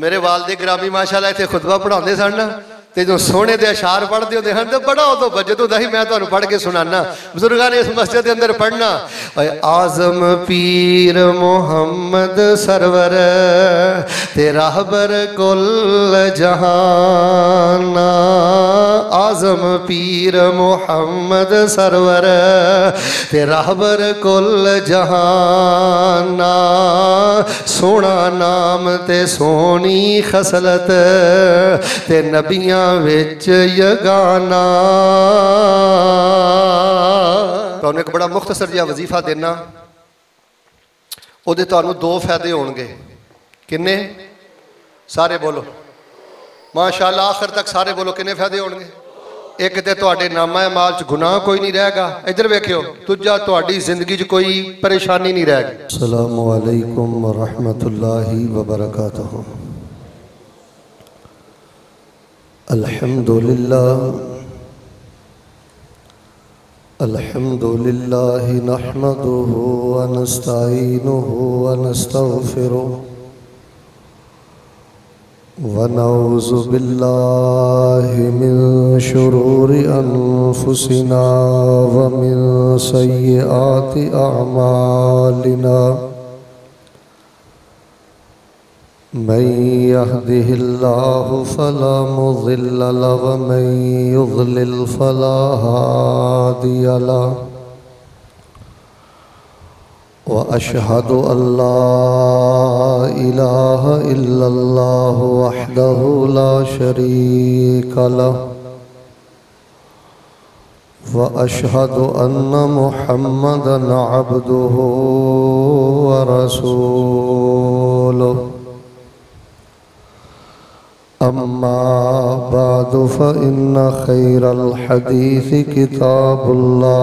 मेरे वालदे ग्रामी माशाअल्लाह इत्थे खुतबा पढ़ाते सन ना, तो जो सोने के अशार पढ़ते होते हैं तो बड़ा उदो बजट होता ही। मैं तुहानू पढ़ के सुनाना, बुजुर्गों ने इस मस्जिद के अंदर पढ़ना, आजम पीर मोहम्मद सरवर तेरा बर कुल जहाना, आजम पीर मोहम्मद सरवर तेरा बर कुल जहाना, सोना नाम ते सोनी खसलत ते नबियां विच यगाना। तुहानू एक बड़ा मुख्तसर जिहा वजीफा देना, उहदे तुहानू दो फायदे होणगे। किन्ने? सारे बोलो माशाअल्लाह, आखिर तक सारे बोलो किन्ने फायदे होणगे। एक तो तुहाडे नामा माल च गुनाह कोई नहीं रहेगा, इधर वेखियो, दूजा तुहाडी जिंदगी च कोई परेशानी नहीं रहेगी। अस्सलामु अलैकुम व रहमतुल्लाहि व बरकातुहू। अल्हम्दुलिल्लाह अल्हम्दुलिल्लाह नहमदुहु व नस्तईनुहु व नस्तगफिरुहु व नऊज़ु बिल्लाहि मिन शुरूरि अनफुसिना व मिन सय्यिआति अअमालिना। मन यहदिहिल्लाहु फला मुज़िल्ल लहु व मन युज़लिल फला हादिय लहु। व अशहदु अल्ला इलाहा इल्लल्लाहु वहदहु ला शरीका लहु व अशहदु अन्न मुहम्मदन अब्दुहु व रसूलुहु। अम्मा बादु फ़इन्न खैरल हदीस किताबुल्लाह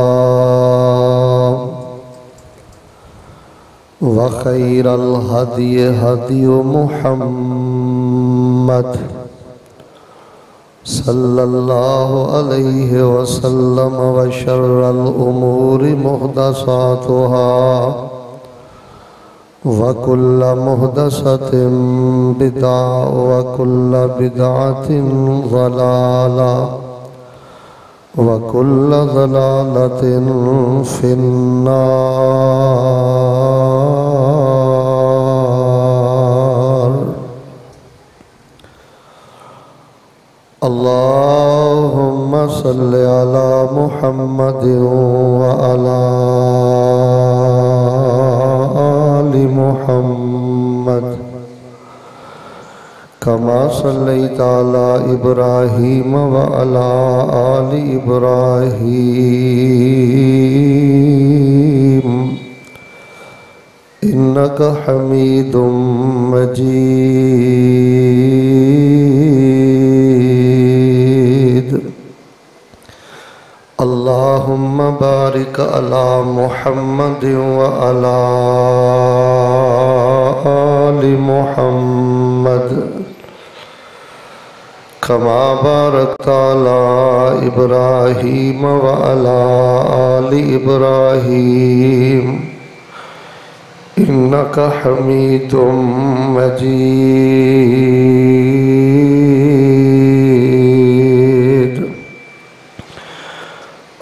व खैरल हदी हदी मुहम्मद सल्लल्लाहु अलैहि वसल्लम व शर्रल उमूरि मुहदसातुहा व कुल्ल मुहदसतिन बिदअ व कुल्ल बिदअतिन ज़लाला व कुल्ल ज़लालतिन फिन्नार। अल्लाहुम्मा सल्लि अला मुहम्मदिन व अला आलि मुहम्मद कमा सल्लैता अला इब्राहीम व अला आलि इब्राहीम इन्नका हमीदुम मजीद। अल्लाहुम्मा बारिक अला मुहम्मद व अला आलि मुहम्मद कमा बारकता अला इब्राहीम व अला आलि इब्राहीम इन्नका हमीदुम मजीद।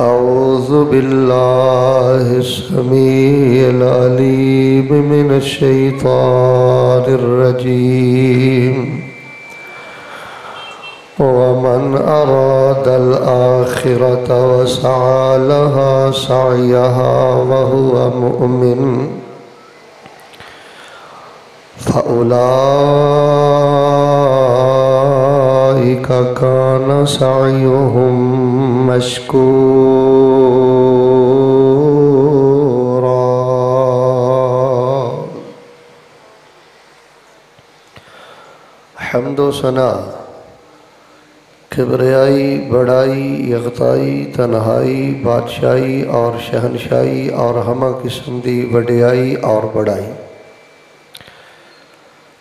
औज़ु बिल्लाहि समीइल अलीम मिनश शैतानिर रजीम। वमन अरादल आखिरत व सअ लहा सअयहा व हुवा मुमिन फ़उलाइका कान सअयुहुम मशकूरा। हम्दो सना, किबरियाई, बड़ाई, यगताई, तन्हाई, बादशाही और शहनशाही और हमा किस्म दी वडियाई और बड़ाई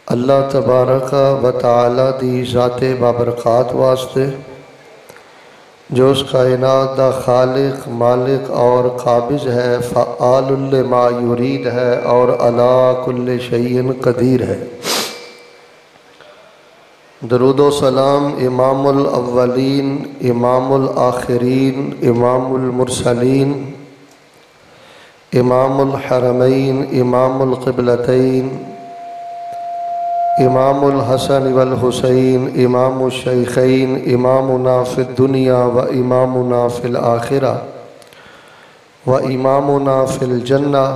अल्लाह तबारक व तआला दी ज़ाते बाबरकात वास्ते, जो उस कायनात दा खालिक, मालिक और काबिज़ है, फ़आलुल लिमा युरीद है और अला कुल्लि शैइन कदीर है। दरूदो सलाम इमामुल अव्वलीन इमामुल आखिरीन इमामुल मुरसलीन इमामुल हरमैन इमामुल क़िबलतैन इमामुल हसन वल हुसैन इमामुल शैखैन इमामुना फिद दुनिया व इमामुना फिल आखिरा व इमामुना फिल जन्ना।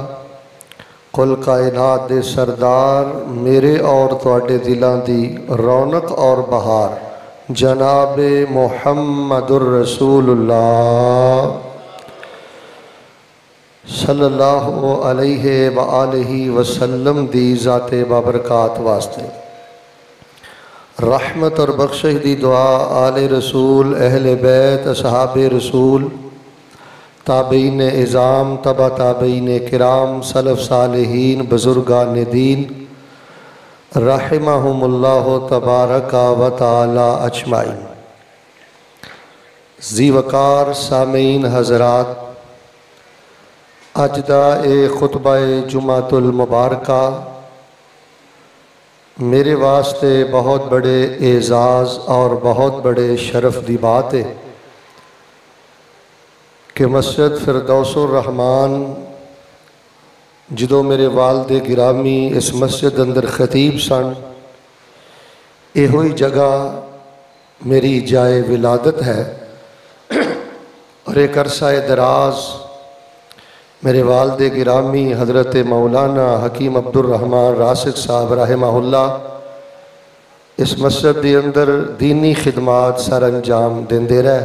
कुल कायनात दे सरदार मेरे और तुहाडे दिलां दी रौनक और बहार जनाब मुहम्मदुर रसूलुल्लाह सल्लल्लाहु अलैहि व आलिहि वसल्लम दी ज़ाते बाबरकात वास्ते रहमत और बख्शिश दी दुआ आले रसूल अहले बैत असहाबे रसूल ताबईन इज़ाम तबा ताबईन किराम सलफ़ सालिहीन बुज़ुर्गान दीन रहमहुमुल्लाह तबारका व तआला अजमाइन। ज़ी वक़ार सामीन हज़रात, अज दा ए खुतबा जुमातुल मुबारका मेरे वास्ते बहुत बड़े एजाज़ और बहुत बड़े शरफ दी बात है कि मस्जिद फिरदौसुर रहमान जो मेरे वालदे गिरामी इस मस्जिद अंदर खतीब सन, यो ही जगह मेरी जाए विलादत है और एक अरसा दराज मेरे वालदे गिरामी हज़रत मौलाना हकीम अब्दुर्रहमान रासिक साहब रहमहुल्लाह इस मस्जिद के अंदर दीनी खिदमात सर अंजाम देंदे रहे।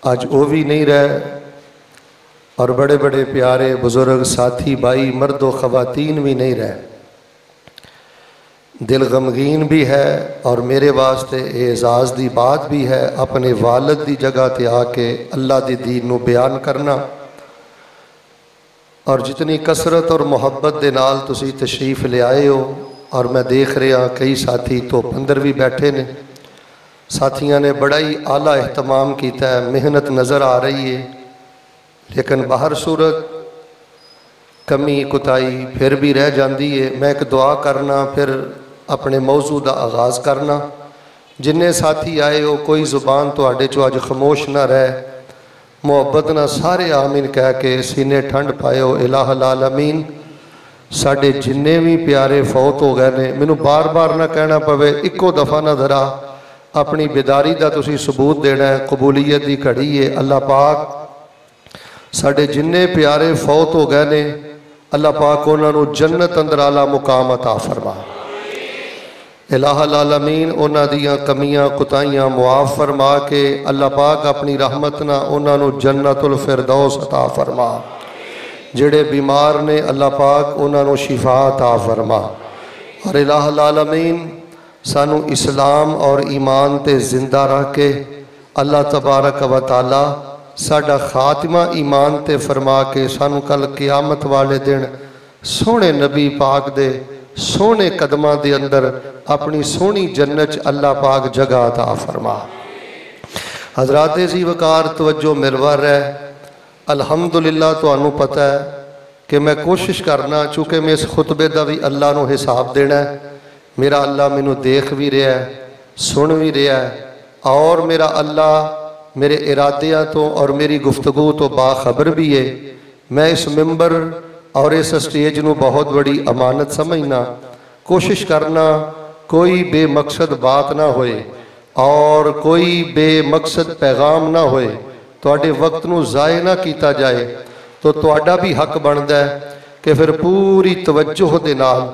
अज वो भी नहीं रहे और बड़े बड़े प्यारे बुजुर्ग साथी भाई मर्दो ख़वातीन भी नहीं रहे। दिल गमगीन भी है और मेरे वास्ते एजाज़ की बात भी है अपने वालिद की जगह ते आके अल्लाह दी दीन नू बयान करना। और जितनी कसरत और मुहब्बत के नाल तुसी तशरीफ़ ले आए हो और मैं देख रहा कई साथी तो अंदर भी बैठे ने, साथियों ने बड़ा ही आला एहतमाम किया है, मेहनत नज़र आ रही है, लेकिन बाहर सूरत कमी कुताई फिर भी रह जाती है। मैं एक दुआ करना फिर अपने मौजू का आगाज़ करना। जिन्ने साथी आए हो कोई ज़ुबान तुहाडे चो अज खामोश ना रहे, मुहब्बत ना सारे आमीन कह के सीने ठंड पायो। इलाहुल आलमीन साडे जिन्ने भी प्यारे फौत हो गए ने, मैनू बार बार ना कहना पवे, इको दफ़ा ना धरा अपनी बेदारी का तुसी सबूत देना है। कबूलीयत की घड़ी है। अल्लाह पाक साडे जिन्ने प्यारे फौत हो गए ने, अल्लाह पाक उन्होंने जन्नत अंदर आला मुकाम अता फरमा। इलाहुल आलमीन उन्हां दियां कमियां कुताइयां मुआफ़ फरमा के अल्लाह पाक अपनी रहमत ना उन्होंने जन्नतुल फिरदौस अता फरमा। जेड़े बीमार ने अल्लाह पाक उन्होंने शिफा अता फरमा। और इलाहुल आलमीन सानू इस्लाम और ईमान ते जिंदा रख के अल्लाह तबारक व तआला साडा खात्मा ईमान ते फरमा के सानू कल क़यामत वाले दिन सोहने नबी पाक दे सोहने कदमां दे अंदर अपनी सोहनी जन्नत अल्लाह पाक जगह अता फरमा। हज़रात ज़ी वक़ार तवज्जो मिरवर है। अल्हम्दुलिल्लाह तुहानू पता है कि मैं कोशिश करना, चूँकि मैं इस खुतबे का भी अल्लाह नू हिसाब देना है। मेरा अल्लाह मैनू देख भी रहा है, सुन भी रहा है और मेरा अल्लाह मेरे इरादियाँ तो और मेरी गुफ्तगू तो बाखबर भी है। मैं इस मिंबर और इस स्टेज नू बहुत बड़ी अमानत समझना। कोशिश करना कोई बेमकसद बात ना होए और कोई बेमकसद पैगाम ना होए, तुहाडे वक्त नू ज़ाय ना किया जाए। तो तुहाडा भी हक बनता है कि फिर पूरी तवज्जो दे नाल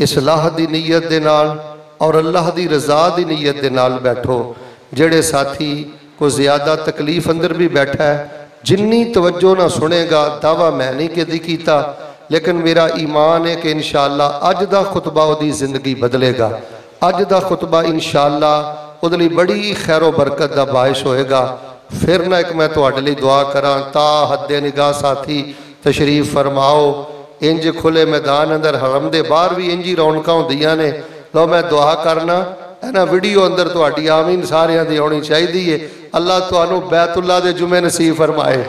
इसलाह की नीयत दे नाल और अल्लाह की रज़ा की नीयत दे नाल बैठो। जेड़े साथी को ज़्यादा तकलीफ अंदर भी बैठा है, जिन्नी तवज्जो ना सुनेगा, दावा मैं नहीं कदी कीता, लेकिन मेरा ईमान है कि इंशाअल्लाह अज दा खुतबा उहदी जिंदगी बदलेगा। अज दा खुतबा इंशाअल्लाह उहदे लई बड़ी खैरो बरकत का बाइश होएगा। फिर ना एक मैं तुहाडे लई दुआ करा, ता हद्दे निगाह साथी तशरीफ फरमाओ। इंज खुले मैदान अंदर हरम दे बाहर भी इंज ही रौनकां होंदियां ने। लो मैं दुआ करना है ना, वीडियो अंदर तुहाडी आमीन सारियां दी होनी चाहिए। अल्लाह तुहानू बैतुल्लाह दे जुमे नसीब फरमाए।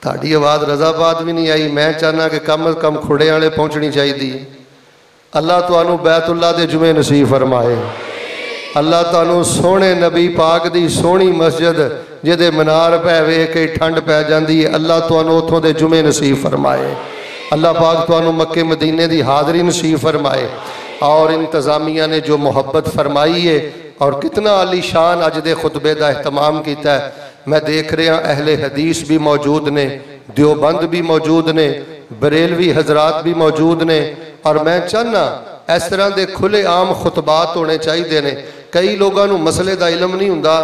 तुहाडी आवाज़ रज़ाबाद भी नहीं आई। मैं चाहना कि कम अज कम खुड़े वाले पहुँचनी चाहिए। अल्लाह तुहानू बैतुल्लाह दे जुमे नसीब फरमाए। अल्लाह तुहानू सोहने नबी पाक दी सोहनी मस्जिद जिहदे मीनार पै वेख के ठंड पै जाती है, अल्लाह तुहानू उत्थों दे जुमे नसीब फरमाए। अल्लाह पाक तुहानू मक्के मदीने की हाज़री नसीब फरमाए। और इंतज़ामिया ने जो मुहब्बत फरमाई है और कितना आलीशान अज दे खुतबे का एहतमाम किया है। मैं देख रहा अहले हदीस भी मौजूद ने, देवबंद भी मौजूद ने, बरेलवी हजरात भी मौजूद ने। और मैं चाहना इस तरह के खुले आम खुतबात होने चाहिए ने। कई लोगों को मसले का इलम नहीं होंदा,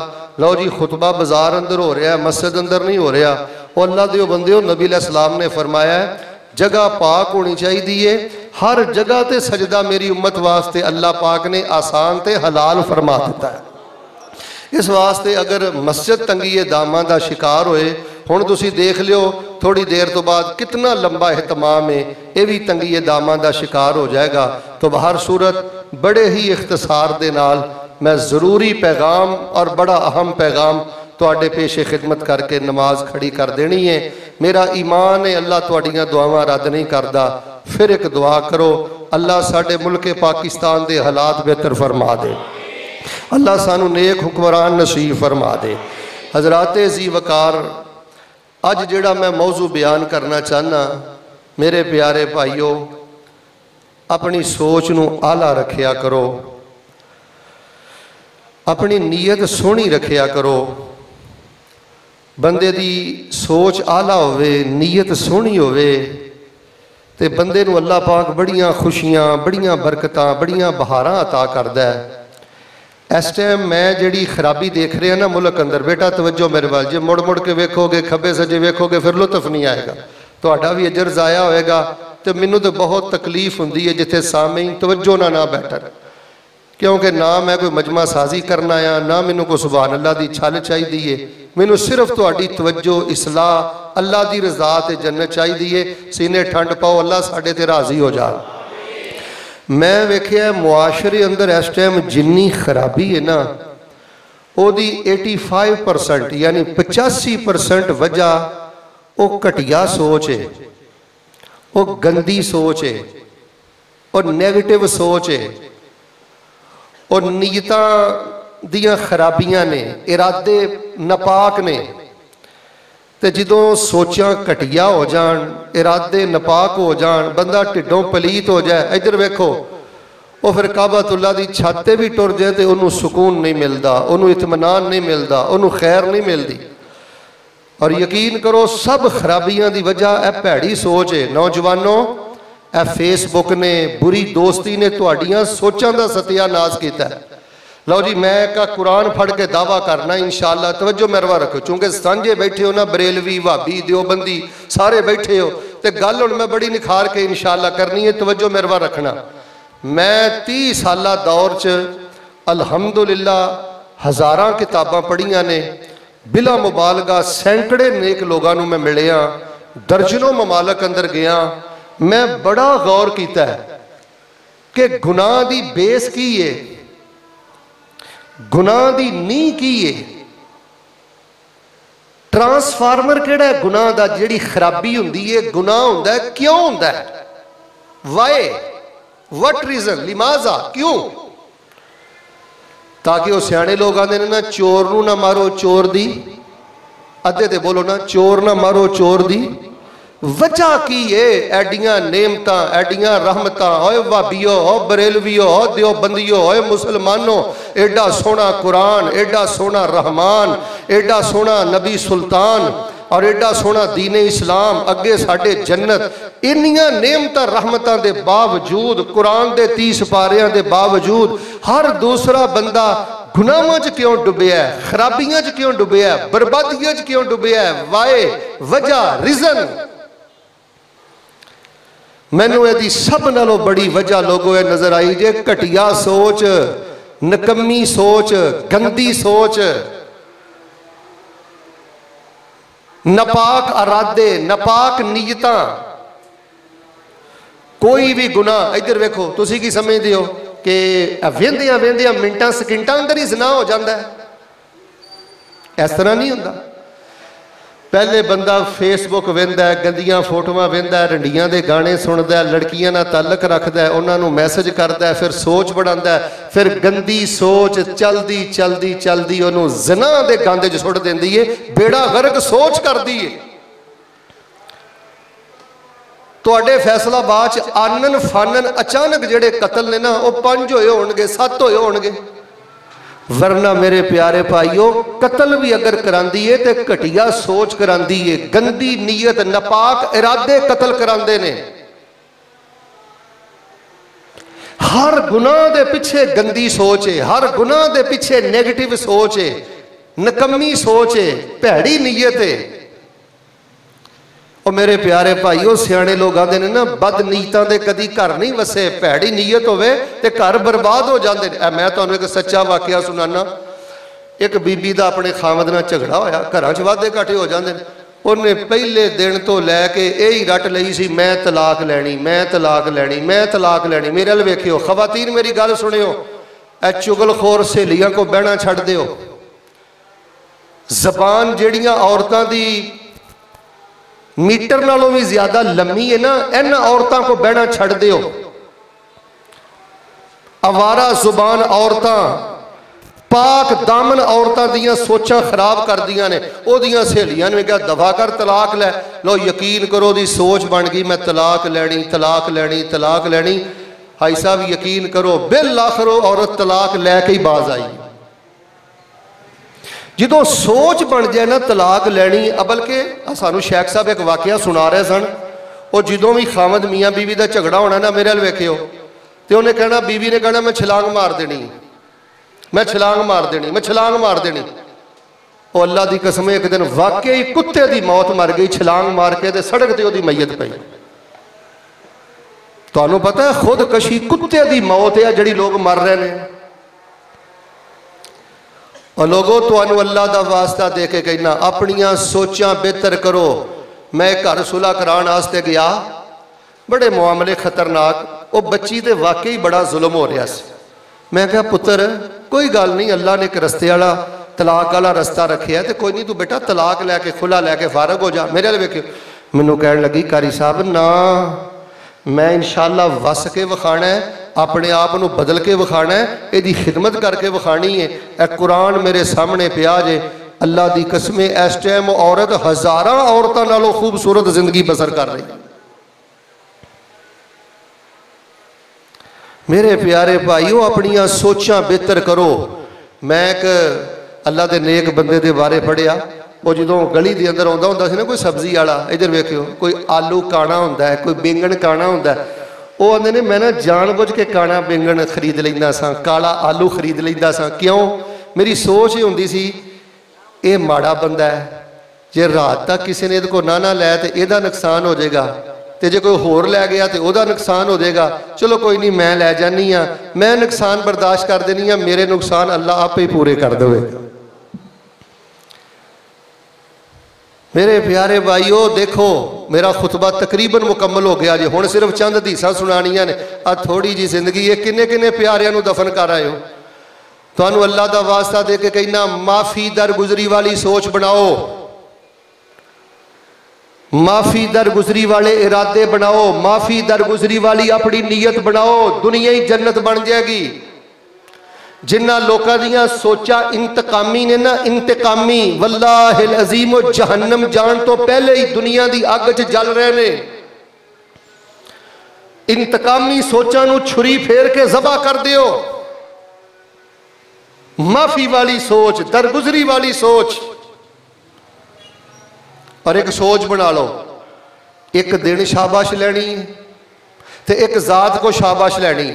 लो जी खुतबा बाजार अंदर हो रहा है, मस्जिद अंदर नहीं हो रहा। और अल्लाह दे बंदे नबी अलैहिस्सलाम ने फरमाया जगह पाक होनी चाहिए, हर जगह ते सजदा मेरी उम्मत वास्ते अल्लाह पाक ने आसान ते हलाल फरमा दिता है। इस वास्ते अगर मस्जिद तंगीए दामां का शिकार होए, हुण तुसीं देख लियो थोड़ी देर तो बाद कितना लंबा एहतमाम है, यह भी तंगीए दामां का शिकार हो जाएगा। तो हर सूरत बड़े ही इख्तिसार दे नाल मैं ज़रूरी पैगाम और बड़ा अहम पैगाम तुहाडे पेशे खिदमत करके नमाज खड़ी कर देनी है। मेरा ईमान है अल्लाह तुहाड़ियां दुआवां रद्द नहीं करता। फिर एक दुआ करो, अल्लाह साडे मुल्क पाकिस्तान के हालात बेहतर फरमा दे, अल्लाह सानू नेक हुक्मरान नसीब फरमा दे। हजराते जी वकार, अज जिहड़ा मैं मौजू बयान करना चाहना, मेरे प्यारे भाईओ अपनी सोच नू आला रखिया करो, अपनी नीयत सोहनी रखिया करो। बंदे दी सोच आला होवे, नीयत सोहनी होवे ते बंदे नू अल्लाह पाक बड़ियां खुशियां, बड़ियां बरकतां, बड़ियां बहारां अता करदा है। इस टाइम मैं जिहड़ी खराबी देख रहा ना मुल्क अंदर, बेटा तवज्जो मेरे वाल, जे मुड़ मुड़ के वेखोगे, खब्बे सज्जे वेखोगे, फिर लुत्फ नहीं आएगा, तुहाडा भी अजर ज़ाया होएगा। तो मैनू तो बहुत तकलीफ हुंदी है जिथे सामईन तवज्जो ना बैठन, क्योंकि ना मैं कोई मजमा साजी करना आ, ना मैनू कोई सुभान अल्लाह की छल चाहिए। मैनू सिर्फ तुहाडी तवज्जो, इसलाह, अल्लाह की रज़ा ते जन्नत चाहिए। सीने ठंड पाओ, अल्लाह साडे ते राज़ी हो जा। मैं वेख्या मुआशरे अंदर इस टाइम जिन्नी खराबी है ना, ओदी 85% यानी 85% वजह वो घटिया सोच है, वो गंदी सोच है, और नेगेटिव सोच है, और नीयतां दियां खराबियां ने, इरादे नपाक ने। तो जो सोचा घटिया हो जान, इरादे नपाक हो जान, बंदा ढिडों पलीत हो जाए, इधर वेखो वो फिर काबतुल्लाह की छत ते भी टुर जाए तो उन्होंने सुकून नहीं मिलता, उन्होंने इत्मीनान नहीं मिलता, उन्होंने खैर नहीं मिलती। और यकीन करो सब खराबियां की वजह है भैड़ी सोच है। नौजवानों, ए फेसबुक ने, बुरी दोस्ती ने तुहाडियां सोचां दा सत्यानाश किया है। लो जी मैं का कुरान फड़ के दावा करना इंशाअल्लाह, तवज्जो मेरवा रखो, चूंकि सांझे बैठे हो ना, बरेलवी, भाभी, देवबंदी सारे बैठे हो, तो गल हुण मैं बड़ी निखार के इंशाअल्लाह करनी है, तवज्जो मेरवा रखना। मैं 30 साला दौर च अल्हम्दुलिल्लाह हज़ारां किताबां पढ़ियां ने, बिला मुबालगा सैकड़े नेक लोगों को मैं मिलिया, दर्जनों ममालक अंदर गया। मैं बड़ा गौर किया कि गुनाह की बेस की है, गुनाह की नींह की है, ट्रांसफार्मर केड़ा है गुनाह का, जिहड़ी खराबी हुंदी है, गुनाह हुंदा है क्यों हुंदा है, वाई, वट रीजन, लिमाजा, क्यों? ताकि वो सियाने लोग आते ना, चोर नू ना मारो चोर दी, अद्धे ते बोलो ना, चोर ना मारो चोर दी वजह की है। एडियां नेमतां, एडियां रहमतां, होए भाभीओ, हो बरेलवीओ, हो देवबंदियो, होए मुसलमानों, एडा सोना कुरान, एडा सोना रहमान, एडा सोना नबी सुल्तान, और एडा सोना दीने इस्लाम, अगे साडे जन्नत। इन्नियां नेमतां रहमतां दे बावजूद, कुरान दे 30 पारियां दे बावजूद हर दूसरा बंदा गुनाहां च क्यों डुबिया है, खराबियां च क्यों डुबिया है, बर्बादियां च क्यों डुबिया है? वाए, वजह, रीजन। मैनू यदि सब नालों बड़ी वजह लोगों नजर आई जे घटिया सोच, नकम्मी सोच, गंदी सोच, नपाक अरादे, नपाक नीयतां। कोई भी गुनाह, इधर वेखो, तुसी की समझते हो कि वेंदियां वेंदियां मिनटां सकिंटां अंदर ही ज़िना हो जाता है? इस तरह नहीं होता। पहले बंदा फेसबुक वेंदा है, गंदियां फोटोआं वेंदा है, रंडियां दे गाने सुनदा है, लड़कियां नाल ताल्लुक रखदा है, उन्होंने मैसेज करदा है, फिर सोच बनांदा है, फिर गंदी सोच चलदी चलदी चलदी उन्होंने ज़िना दे गंद च सुट दिंदी है, बेड़ा गर्क सोच करदी है। तुहाडे फैसलाबाद च आनन फानन अचानक जिहड़े कतल ने ना वो 5 होए होणगे, 7 होए होणगे। वरना मेरे प्यारे भाईओ कतल भी अगर करांदी है तो घटिया सोच करांदी है, गंदी नीयत नापाक इरादे कतल करांदे ने। हर गुनाह दे पिछे गंदी सोच है, हर गुनाह दे पिछे नेगेटिव सोच है, नकम्मी सोच है, भैड़ी नीयत है। और मेरे प्यारे भाईओ सियाने लोग आते हैं ना बदनीयतां दे कदी घर नहीं वसे, भैड़ी नीयत होवे ते घर बर्बाद हो जाते हैं। मैं तुहानूं एक सच्चा वाकया सुनाना। एक बीबी दा अपने खामद नाल झगड़ा होया, घरां च वाधे घाटे हो जाते हैं। उन्हें पहले दिन तो लैके यही रट लई सी, मैं तलाक लैनी, मैं तलाक लैनी, मैं तलाक लैनी। मेरे अल वेखियो खवातीन, मेरी गल सुनियो, ए चुगलखोर सहेलियां को बहना छड्ड दिओ। जबान जिहड़ियां औरतां दी मीटर नालों भी ज्यादा लम्मी है ना, इन औरतों को बहना छड़ दियो। आवारा जुबान औरतां, पाक दामन औरतां दियां सोचां खराब कर दियां ने। ओदियां सहेलियां ने कहा दफा कर, तलाक लै लो। यकीन करो दी सोच बन गई, मैं तलाक लैनी, तलाक लैनी, तलाक लैनी। भाई साहब यकीन करो बिल आखरो औरत तलाक लैके ही बाज आई। जो सोच बन जाए ना तलाक लैनी, बल्कि सानू शेख साहब एक वाकया सुना रहे सन। वो जो भी खामद मियाँ बीवी का झगड़ा होना ना, मेरे अल वेखियो तो उन्हें कहना, बीवी ने कहना मैं छलांग मार देनी, मैं छलांग मार देनी, मैं छलांग मार देनी। वो अल्लाह की कसम एक दिन वाकई कुत्ते की मौत मर गई, छलांग मार के ते सड़क ते ओदी मैयत पई। तुहानू पता है खुदकशी कुत्ते की मौत है जिहड़ी लोग मर रहे हैं। और लोगों तुहानू अल्लाह का वास्ता दे के कहना, अपनियां सोचां बेहतर करो। मैं घर सुलह कराने वास्ते गया, बड़े मामले खतरनाक। वो बच्ची ते वाकई बड़ा जुल्म हो रहा सी। मैं कहा पुत्र कोई गल नहीं, अल्लाह ने एक रस्ते वाला तलाक वाला रस्ता रखिया, तो कोई नहीं तू बेटा तलाक लैके खुला लैके फारग हो जा। मेरे वाल वेखियो, मैनू कहन लगी कारी साहब ना, मैं इंशाअल्लाह वस के विखाना है, अपने आप को बदल के विखाना है, यदी खिदमत करके विखानी है। ए कुरान मेरे सामने पिया जे, अल्लाह की कसम इस टाइम औरत हज़ारां औरतों नालों खूबसूरत जिंदगी बसर कर रही। मेरे प्यारे भाईओ अपनियां सोचां बेहतर करो। मैं एक अल्लाह के नेक बंदे के बारे पढ़िया, वो जो गली के अंदर आता होंदा सी ना कोई सब्जी वाला, इधर वेखियो कोई आलू काना होंदा है, कोई बैंगन काना होंदा है। वो आंदे ने मैं ना जानबूझ के काना बैंगन खरीद लैंदा सा, काला आलू खरीद लैंदा सा। क्यों? मेरी सोच ही होंदी सी ये माड़ा बंदा है, जे रात तक किसी ने इहदे को ना लै तो इहदा नुकसान हो जाएगा, तो जे कोई होर लै गया तो वह नुकसान हो जाएगा। चलो कोई नहीं मैं लै जानी हाँ, मैं नुकसान बर्दाश्त कर देनी हाँ, मेरे नुकसान अल्लाह आप ही पूरे कर देगा। मेरे प्यारे भाईओ देखो मेरा खुतबा तकरीबन मुकम्मल हो गया जी, हुण सिर्फ चंद हदीसां सुनानियां ने। आ थोड़ी जी जिंदगी है, किन्ने किन्ने प्यारियां नूं दफन कर आए हो। तुहानूं अल्लाह दा वास्ता दे के कहना, माफ़ी दरगुजरी वाली सोच बनाओ, माफ़ी दरगुजरी वाले इरादे बनाओ, माफ़ी दरगुजरी वाली अपनी नीयत बनाओ, दुनिया ही जन्नत बन जाएगी। जिन्ना लोगों दियां सोचा इंतकामी ने ना, इंतकामी वल्लाहिल अजीम वो जहन्नम जान तो पहले ही दुनिया की अग च जल रहे ने। इंतकामी सोचा नूं छुरी फेर के ज़बा कर दियो। माफी वाली सोच, दरगुजरी वाली सोच, और एक सोच बना लो, एक दिन शाबाश लैनी है तो एक जात को शाबाश लैनी।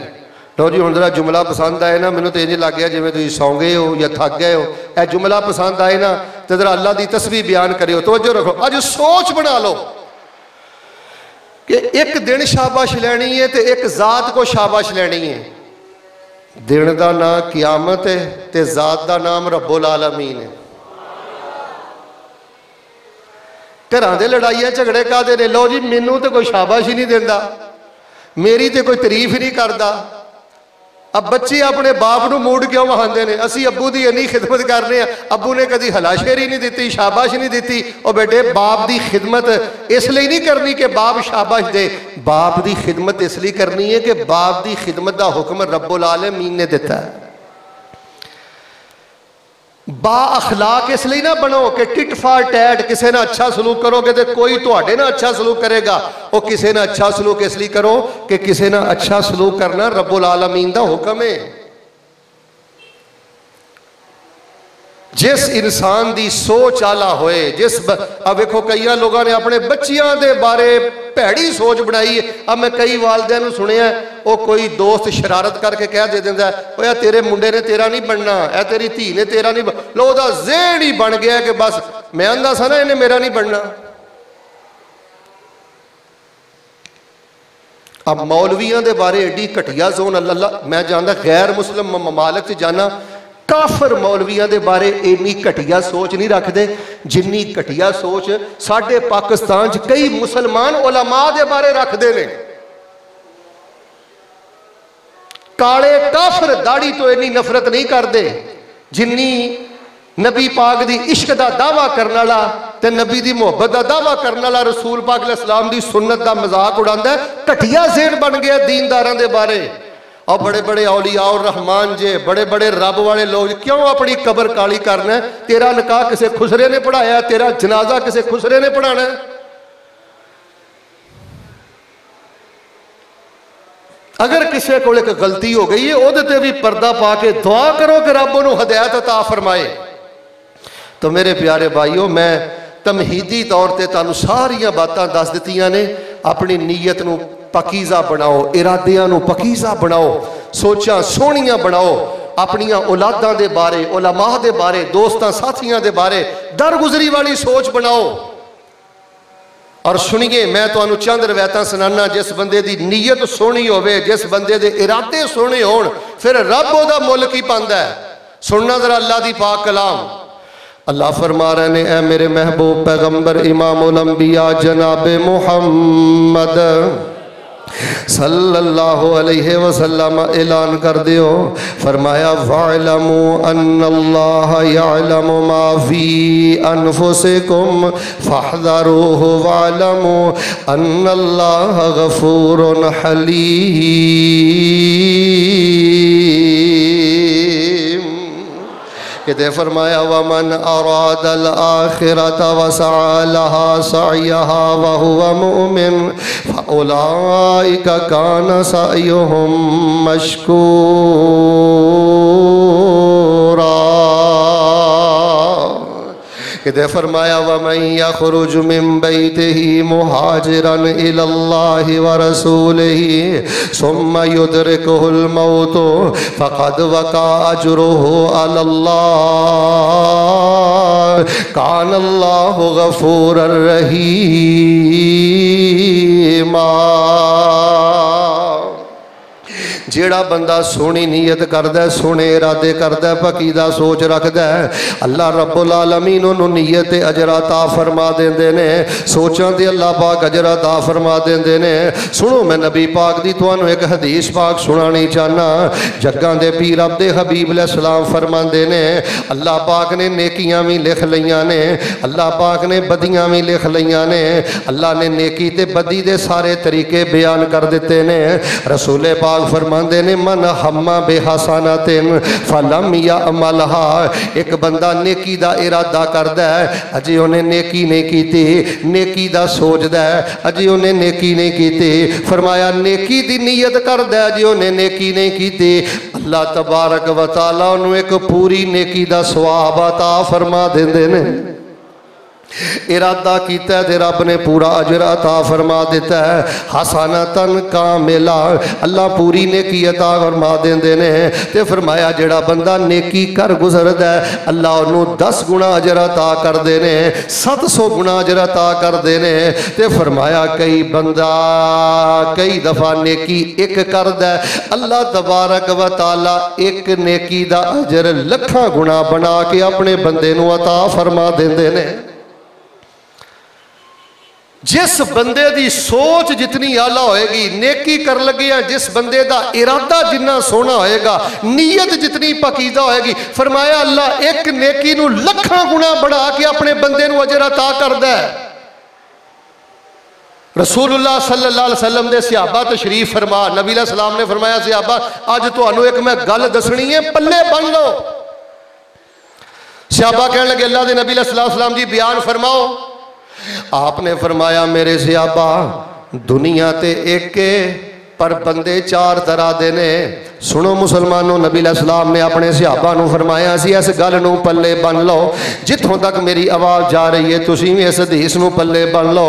लो जी हुण जरा जुमला पसंद आए ना, मैनूं तो इंज लग गया जिवें तुसीं सौ गए हो या थक गए हो। यह जुमला पसंद आए ना तो जरा अल्लाह की तस्बीह बयान करियो, तवज्जो रखो। अज सोच बना लो कि एक दिन शाबाश लैनी है तो एक जात को शाबाश लैनी है। दिन का नाम क़यामत है तो जात का नाम रब्बुल आलमीन है। घरां दे लड़ाइयां झगड़े काहदे ने? लो जी मैनू तो कोई शाबाश ही नहीं देंदा, मेरी तो कोई तारीफ ही नहीं करता, अब बच्चे अपने बाप को मूड क्यों वहांदे ने, असी अबू की इन्नी खिदमत कर रहे हैं, अबू ने कभी हलाशेरी नहीं दी, शाबाश नहीं दी। और बेटे बाप की खिदमत इसलिए नहीं करनी कि बाप शाबाश दे, बाप की खिदमत इसलिए करनी है कि बाप की खिदमत का हुक्म रब्बुल आलमीन ने दिता है। बा अखलाक इसलिए ना बनो कि टिट फॉर टैट, किसी ने अच्छा सलूक करोगे तो कोई तुहाडे ना अच्छा सलूक करेगा। और किसी ने अच्छा सलूक इसलिए करो कि किसी ने अच्छा सलूक करना रब्बुल आलमीन का हुक्म है। जिस इंसान की सोच आला होए, अब देखो कई लोगों ने अपने बच्चियों के बारे भैड़ी सोच बनाई। अब मैं कई वालदेन सुनिया, वो कोई दोस्त शरारत करके कह दे देंदा है, यार तेरे मुंडे ने तेरा नहीं बनना, या तेरी धी ने तेरा नहीं लो, ओहदा ज़हन ही बन गया कि बस मैं आंदा सा ना इन्हें मेरा नहीं बनना। अब मौलवियों के बारे एडी घटिया जोन अल्लाह, मैं जानता गैर मुस्लिम ममालिक च जाना, काफर मौलवियों के बारे इन्नी घटिया सोच नहीं रखते जिन्नी घटिया सोच साडे पाकिस्तान च कई मुसलमान उलमा के बारे रखते हैं। काले काफर दाढ़ी तो इन्नी नफरत नहीं करते जिन्नी नबी पाक दी इश्क का दावा करने वाला ते नबी दी मोहब्बत का दावा करने वाला रसूल पाक अलैहिस्सलाम दी सुन्नत का मजाक उड़ाता है। घटिया ज़हन बन गया दीनदारां दे बारे। और बड़े बड़े औलिया और रहमान जे बड़े बड़े रब वाले लोग क्यों अपनी कबर काली करना है? तेरा निकाह किसी खुसरे ने पढ़ाया, तेरा जनाजा किसी खुसरे ने पढ़ाना है। अगर किसी को एक गलती हो गई है वो भी पर्दा पा के दुआ करो कि रब उन्हें हदायत अता फरमाए। तो मेरे प्यारे भाईओ, मैं तमहीदी तौर पर तुहानू सारिया बातां दस दित्तियां ने। अपनी नीयत नू पकीज़ा बनाओ, इरादियां नू पकीज़ा बनाओ, सोचा सोहनियां बनाओ, अपनिया औलादां दे बारे, उलमा दे बारे, दोस्तां साथियां दे बारे दरगुजरी वाली सोच बनाओ। और सुनिए, मैं तुहानू चंद रवायतां सुनाना। जिस बंदे दी नीयत सोहनी होवे, जिस बंदे दे इरादे सोहने होण, फिर रब ओहदा मुल की पांदा है। सुनना जरा अल्लाह दी पाक कलाम। अल्लाह फरमा रहे ने, ऐ मेरे महबूब पैगंबर इमामुल अंबिया जनाब मुहम्मद सल्लल्लाहु अलैहि वसल्लम ऐलान कर दियो, फरमाया वअलमू अन्नल्लाह यअलमु मा फी अनफुसिकुम फहज़रूहु वअलमू अन्नल्लाह गफूरुन हलीम। कहते फरमाया वमन अरादल आखिरत वसअ लहा सअयहा व हुवा मुमिन फउलाइका कान सअयुहुम मशकूरा। कहते फरमाया वमन यखरुज मिन बैतिही मुहाजिरन इलल्लाहि व रसूलिही सुम्मा युदरिकुहुल मौत फक़द वक़ा अजरुहु अलल्लाह कानल्लाहु गफूरर रहीमा। जेड़ा बंदा सोहनी नीयत करदा है, सोहने इरादे करदा है, पकीदा सोच रखदा है, अल्लाह रब्बुल आलमीन उन्होंने नीयत अजर अता फरमा देंदे ने। सोचां ते अल्लाह पाक अजर अता फरमा देंदे ने। सुनो, मैं नबी पाक दी तुहानू एक हदीस पाक सुनानी चाहना। जग्गां दे पीर अब्दे हबीब अलैहिस्सलाम फरमांदे ने, अल्लाह पाक ने नेकियां भी लिख लईयां ने, अल्लाह पाक ने बदियां भी लिख लईयां ने। अल्लाह ने नेकी ते बदी दे सारे तरीके बयान कर दिते ने। रसूले पाक फरमा ने मन हम्मा बेहसनातिन फलम यअमलहा। एक बंदा नेकी दा इरादा करदा है, अजे उन्हें नेकी नहीं कीती, नेकी दा सोचदा है, अजे उन्हें नेकी नहीं कीती। फरमाया नेकी दी नीयत करदा है, अजे उन्हें नेकी नहीं कीती, अल्लाह तबारक व तआला उन्हें एक पूरी नेकी दा सवाब अता फरमा देंदे ने। इरादा किया ते रब ने पूरा अजर अता फरमा दिता है। हसनतन कामिला, अल्लाह पूरी नेकी अता फरमा देंदे ने। ते फरमाया जेड़ा बंदा नेकी कर गुजरदा है, अल्लाह उन्होंने 10 गुणा अजर अता करदे ने, 700 गुणा अजर अता करदे ने। ते फरमाया कई बंदा कई दफा नेकी एक करदा है, अल्लाह तबारक व तआला एक नेकी दा अजर लखां गुणा बना के अपने बंदे नूं अता फरमा देंदे ने। जिस बंदे की सोच जितनी आला होएगी, नेकी कर लगे जिस बंदे का इरादा जितना सोहना होएगा, नीयत जितनी पकीदा होएगी, फरमाया अल्लाह एक नेकी नू लखां गुणा बढ़ा के अपने बंदे नू अजर अता करदा है। रसूलुल्लाह सल्लल्लाहु अलैहि वसल्लम दे सहाबा तशरीफ फरमा, नबी अलैहि सलाम ने फरमाया सहाबा अज तुहानू एक मैं गल दसनी है, पल्ले बन लो। सहाबा कहने लगे अल्लाह दे नबी अलैहि सलाम जी बयान फरमाओ। आपने फरमाया मेरे सहाबा दुनिया ते एक पर बंदे चार तरह दे ने। सुनो मुसलमानों, नबी अलैहिस्सलाम ने अपने सहाबा नू फरमाया सी इस गल नू पल्ले बन लो। जिथों तक मेरी आवाज़ जा रही है तुसीं भी इस हदीस नू पल्ले बन लो।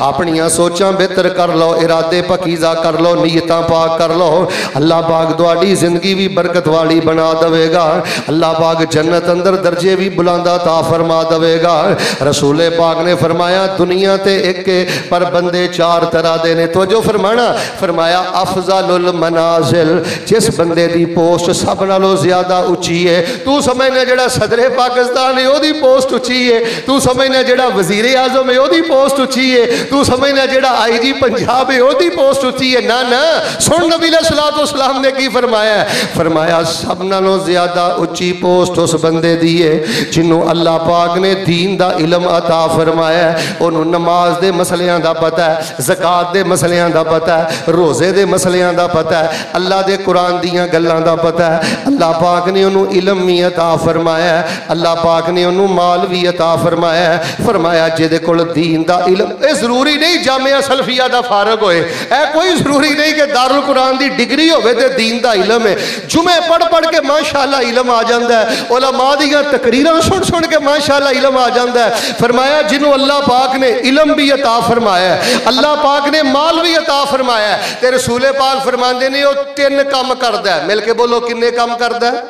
अपनियां सोचां बेहतर कर लो, इरादे पकीज़ा कर लो, नीयतां पाक कर लो। अल्लाह पाक तुहाडी जिंदगी भी बरकत वाली बना देवेगा। अल्लाह पाक जन्नत अंदर दर्जे भी बुलंदा ता फरमा देवेगा। रसूल पाक ने फरमाया दुनिया ते एक पर बंदे चार तरह दे ने। तवज्जो फरमाना, फरमाया अफजलुल मनाजिल, जिस बंदे दी पोस्ट सब नालों ज्यादा उची है। तू समझना जेड़ा सदरे पाकिस्तान है ओदी पोस्ट उची है, तू समझना जेड़ा वजीरे आजम है ओदी पोस्ट उची है, तू समझना जेड़ा IG पंजाब है ओदी पोस्ट उची है। ना ना, सुन नबी अलैहिस्सलाम ने की फरमाया, फरमाया सब नालों ज्यादा उची पोस्ट उस बंदे दी है जिन्हों अल्लाह पाक ने दीन दा इलम अता फरमाया है। उन्हों नमाज दे मसलियां दा पता है, ज़कात दे मसलियां दा पता है, रोज़े दे मसलियां दा पता है, अल्लाह दे कुरान दियां गल्लां दा पता है। अल्लाह पाक ने उन्होंने इलम भी अता फरमाया है, अल्लाह पाक ने उन्होंने माल भी अता फरमाया है। फरमाया जिहदे कोल दीन दा इलम, ये जरूरी नहीं जामिया सल्फिया दा फारग होए, ऐ कोई जरूरी नहीं कि दारुल कुरान दी डिग्री होवे ते दीन दा इलम है। जुमे पढ़ पढ़ के माशाअल्लाह इलम आ जाता है, उलमा दियां तकरीरां सुन सुन के माशाअल्लाह इलम आ जाता है। फरमाया जिन्हों अल्लाह पाक ने इलम भी अता फरमाया है, अल्लाह पाक ने माल भी अता फरमाया है, ते रसूल पाक फरमाते ने वो तीन काम करदा है। मिल के बोलो किन्ने काम करदा है,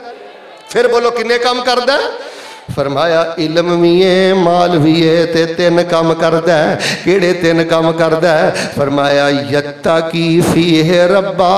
फिर बोलो किन्ने काम करदा है। फरमाया इलम भी है, माल भी है, ते तीन काम करदा है। केड़े तीन काम करदा है? फरमाया यत्तकी फीह रब्बा,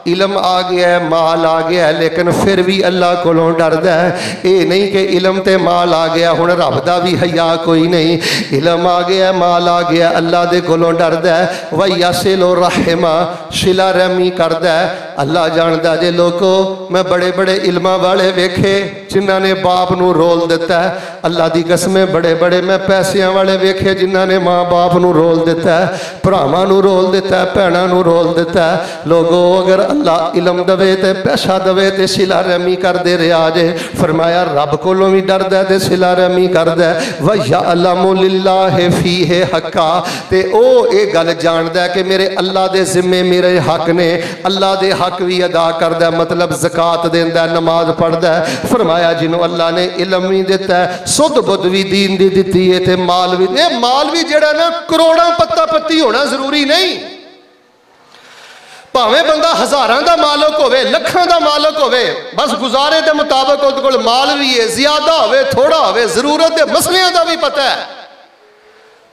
इलम आ गया है, माल आ गया है, लेकिन फिर भी अल्लाह कोलों डरदा है। ये नहीं कि इलम ते माल आ गया हुण रब दा भी हया कोई नहीं। इलम आ गया, माल आ गया, अल्लाह दे कोलों डरदा है। व यसिलो रहमा, शिला रहमी करदा है। अल्लाह जानदा जे लोगो मैं बड़े बड़े इल्मां वाले वेखे जिन्हां ने बाप नूं रोल दिता है। अल्लाह दी कसम बड़े बड़े मैं पैसियां वाले वेखे जिन्हां ने माँ बाप नूं रोल दिता है, भरावां नूं रोल दिता है, भैणां नूं रोल दिता है। लोगो अगर अल्लाह इलम दवे ते पैसा दवे ते सिला रहमी करदे रहा जे। फरमाया रब कोलों भी डरदा ते सिला रहमी करदा। व यअलमु लिल्लाहि फीहि हक्का, ते ओ ये गल जानदा कि मेरे अल्लाह दे जिम्मे मेरे हक ने, अल्लाह दे हक भी अदा करदा, मतलब ज़कात देंदा, नमाज पढ़दा। फरमाया जिन्हों अल्लाह ने इलम भी दिता है, सुध बुध भी दीन दी दिती है, ते माल भी, ये माल भी जेड़ा ना करोड़ां पत्ता पत्ती होना जरूरी नहीं। भावें बंदा हज़ारां दा मालक होवे, लखां दा मालक होवे, बस गुजारे के मुताबिक उहदे कोल माल भी है, ज्यादा होवे थोड़ा होवे, जरूरत के मसलियां दा भी पता है।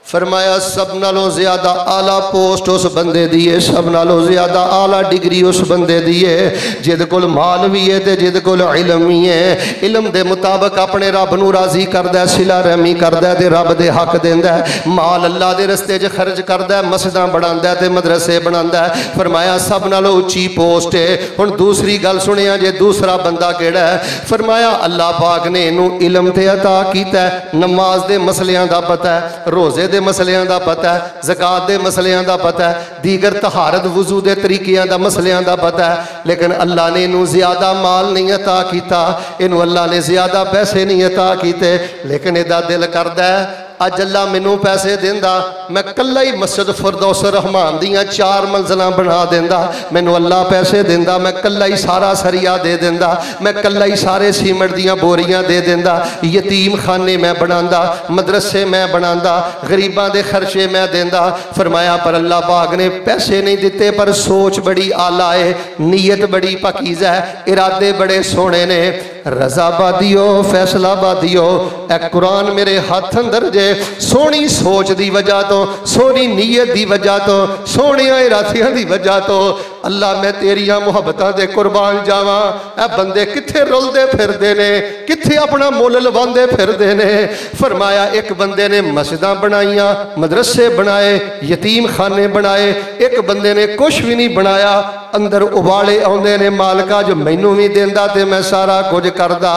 फरमाया सब नालों ज्यादा आला पोस्ट उस बंदे दी है, सब नालों ज्यादा आला डिग्री उस बंदे दी है जिहदे कोल माल भी है ते जिहदे कोल इलम भी है। इलम दे मुताबिक अपने रब नूं राजी करदा, सिला रहमी करदा ते रब दे हक देंदा। माल अल्लाह दे रस्ते च खर्च करदा, मस्जिदां बनांदा ते मदरसे बनांदा। फरमाया सब नालों उच्ची पोस्ट है। हुण दूसरी गल सुनिया जे, दूसरा बंदा केड़ा है? फरमाया अल्लाह पाक ने इनू इलम ते अता कीता, नमाज दे मसलियां दा पता है, रोजे दे मसलियां दा पता है, ज़कात दे मसलियां दा पता है, दीगर तहारत वजू दे तरीकियां दा मसलियां दा पता है, लेकिन अल्लाह ने इनू ज्यादा माल नहीं अता कीता, इनू अल्लाह ने ज्यादा पैसे नहीं अता कीते, लेकिन इहदा दिल करदा है अज अल्लाह मैनू पैसे देंदा, मैं कल्ला ही मस्जिद फिरदौस रहमान दियां 4 मंजिलां बना देंदा। मैनू अल्लाह पैसे देंदा, मैं कल्ला ही सारा सरिया दे देंदा, मैं कल्ला ही सारे सीमेंट दियां बोरियां दे देंदा, यतीम खाने मैं बनांदा, मदरसे मैं बनांदा, गरीबां दे खर्चे मैं देंदा। फरमाया पर अल्लाह पाक ने पैसे नहीं दिते, पर सोच बड़ी आला है, नीयत बड़ी पकीज़ा है, इरादे बड़े सोहने ने। रजाबादियो फैसलाबादियो, ए कुरान मेरे हाथ अंदर जे, सोहनी सोच की वजह तो, सोहनी नीयत की वजह तो, सोहने इरादियां की वजह तो अल्लाह मैं तेरिया मुहब्बतां दे कुर्बान जावां। ए बंदे कित्थे रुलदे फिरदे ने, कित्थे अपना मुल लवांदे फिरदे ने। फरमाया एक बंदे ने मस्जिदां बनाईयां, मदरसे बनाए, यतीम खाने बनाए, एक बंदे ने कुछ भी नहीं बनाया। अंदर उबाले आउंदे ने, मालका जो मैनू भी देंदा ते मैं सारा कुछ करदा।